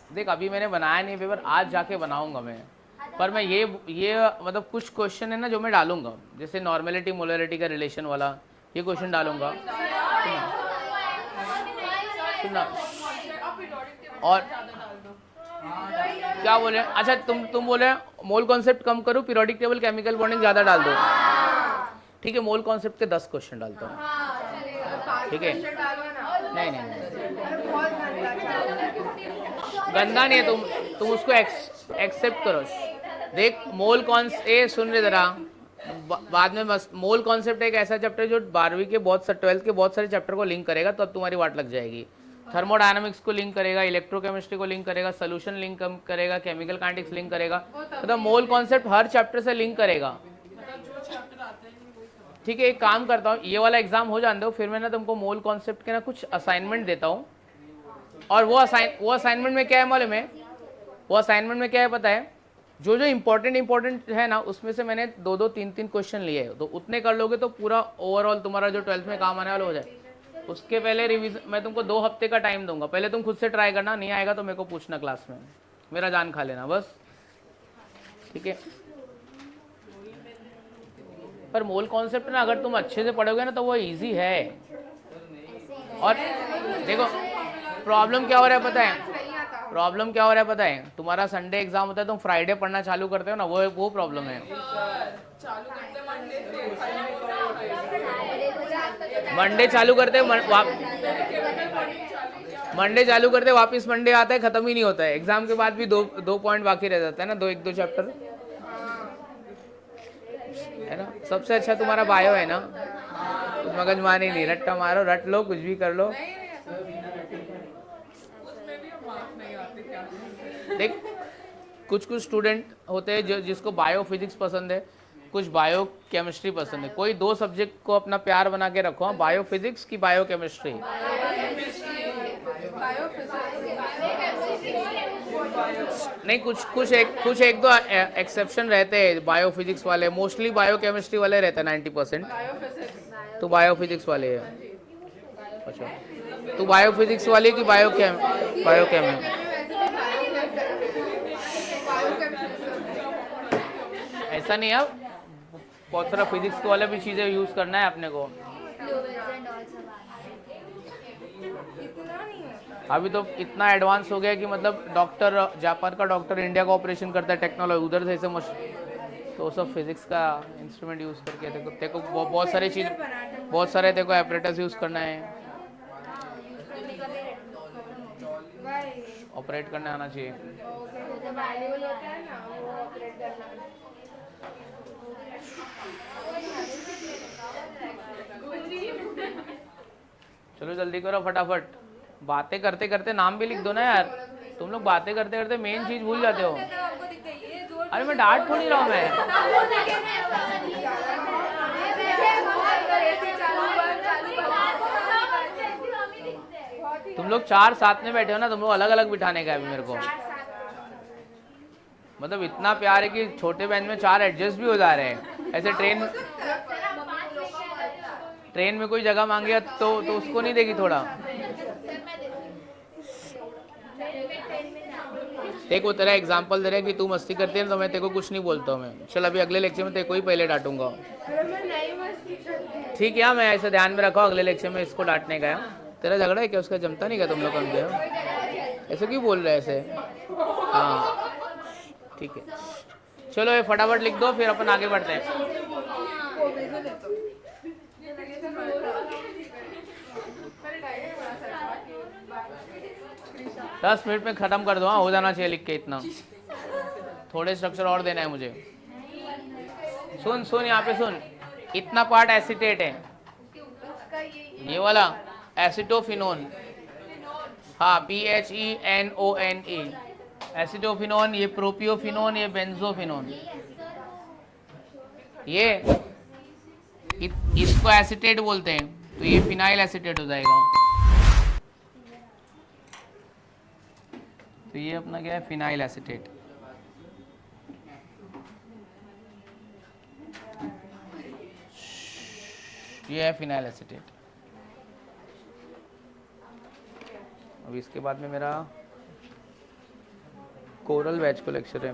देख अभी मैंने बनाया नहीं पेपर, आज जाके बनाऊंगा मैं, पर मैं ये मतलब कुछ क्वेश्चन है ना जो मैं डालूंगा, जैसे नॉर्मेलिटी मोलरिटी का रिलेशन वाला ये क्वेश्चन डालूंगा। सुनना और क्या बोले? अच्छा तुम बोले मोल कॉन्सेप्ट कम करो, पीरियोडिक टेबल केमिकल बॉन्डिंग ज़्यादा डाल दो। ठीक है, मोल कॉन्सेप्ट के 10 क्वेश्चन डालता हूँ। ठीक है, नहीं नहीं गंदा नहीं है, तुम उसको एक्सेप्ट करो। देख मोल सुन रहे जरा, बाद में बस मोल कॉन्सेप्ट एक ऐसा चैप्टर जो 12वीं के 12th के बहुत सारे चैप्टर को लिंक करेगा, तो अब तुम्हारी वाट लग जाएगी। थर्मोडायनामिक्स को लिंक करेगा, इलेक्ट्रोकेमिस्ट्री को लिंक करेगा, सोल्यूशन लिंक करेगा, केमिकल काइनेटिक्स लिंक करेगा, मतलब मोल कॉन्सेप्ट हर चैप्टर से लिंक करेगा। ठीक है, एक काम करता हूँ, ये वाला एग्जाम हो जाने दो, फिर मैं ना तुमको मोल कॉन्सेप्ट के ना कुछ असाइनमेंट देता हूँ। और वो असाइनमेंट में क्या है मालूम है? वो असाइनमेंट में क्या है पता है? जो जो इम्पोर्टेंट है ना, उसमें से मैंने 2-2 3-3 क्वेश्चन लिए, तो उतने कर लोगे तो पूरा ओवरऑल तुम्हारा जो 12th में काम आने वाला हो जाए। उसके पहले रिवीजन मैं तुमको 2 हफ्ते का टाइम दूंगा, पहले तुम खुद से ट्राई करना, नहीं आएगा तो मेरे को पूछना क्लास में, मेरा जान खा लेना बस। ठीक है, पर मोल कॉन्सेप्ट ना अगर तुम अच्छे से पढ़ोगे ना तो वो इजी है। और देखो प्रॉब्लम क्या हो रहा है पता है? तुम्हारा संडे एग्जाम होता है, तुम फ्राइडे पढ़ना चालू करते हो ना, वो प्रॉब्लम है। मंडे चालू करते वापस मंडे आता है, खत्म ही नहीं होता है। एग्जाम के बाद भी दो पॉइंट बाकी रह जाता है ना, 1-2 चैप्टर है ना। सबसे अच्छा तुम्हारा बायो है ना, मगजमारी नहीं, रट्टा मारो, रट लो, कुछ भी कर लो। देख कुछ स्टूडेंट होते हैं जिसको बायो फिजिक्स पसंद है, कुछ बायो केमिस्ट्री पसंद है। कोई 2 सब्जेक्ट को अपना प्यार बना के रखो, बायो फिजिक्स की बायो केमिस्ट्री। नहीं, कुछ एक दो एक्सेप्शन रहते हैं बायो फिजिक्स वाले, मोस्टली बायो केमिस्ट्री वाले रहते हैं 90%। तो बायो फिजिक्स वाले है। अच्छा, तू बायो फिजिक्स वाली की बायो केम है? ऐसा नहीं है, बहुत सारा फिजिक्स वाले भी चीज़ें यूज़ करना है अपने को। अभी तो इतना एडवांस हो गया कि मतलब डॉक्टर, जापान का डॉक्टर इंडिया का ऑपरेशन करता है, टेक्नोलॉजी उधर से ऐसे तो सब फिजिक्स का इंस्ट्रूमेंट यूज़ करके तेको बहुत सारी चीज़, बहुत सारे तेको ऑपरेटर्स यूज़ करना है, ऑपरेट करने आना चाहिए। चलो जल्दी करो फटाफट, बातें करते करते नाम भी लिख दो ना यार। तुम लोग बातें करते करते मेन चीज भूल जाते हो। अरे मैं डांट थोड़ी रहा हूँ मैं। तुम लोग 4 साथ में बैठे हो ना, तुम लोग अलग अलग बिठाने का है अभी मेरे को। मतलब इतना प्यार है कि छोटे बहन में 4 एडजस्ट भी हो जा रहे हैं। ऐसे ट्रेन में कोई जगह मांगे तो उसको नहीं देगी थोड़ा। एक वो तेरा एग्जाम्पल दे रहे कि तू मस्ती करती है तो मैं तेरे को कुछ नहीं बोलता हूँ मैं। चल अभी अगले लेक्चर में तेरे को ही पहले डांटूंगा। ठीक है, मैं ऐसे ध्यान में रखा, अगले लेक्चर में इसको डांटने का। तेरा झगड़ा है क्या? उसका जमता नहीं क्या तुम लोग? ऐसे क्यों बोल रहे हैं ऐसे? हाँ ठीक है, चलो ये फटाफट लिख दो, फिर अपन आगे बढ़ते हैं। दस मिनट में ख़त्म कर दो। हाँ, हो जाना चाहिए लिख के इतना। थोड़े स्ट्रक्चर और देना है मुझे। सुन यहाँ पे सुन, इतना पार्ट एसीटेट है, ये वाला एसिटोफिनोन। हाँ, PHENONE एसिटोफिनोन, ये प्रोपियोफिनोन, ये बेंजोफिनोन। ये इसको एसिटेट बोलते हैं, तो ये फिनाइल एसिटेट हो जाएगा। तो ये अपना क्या है? Phenyl acetate. ये है फिनाइल एसिटेट। अब इसके बाद में मेरा कोरल बैच को लेक्चर है।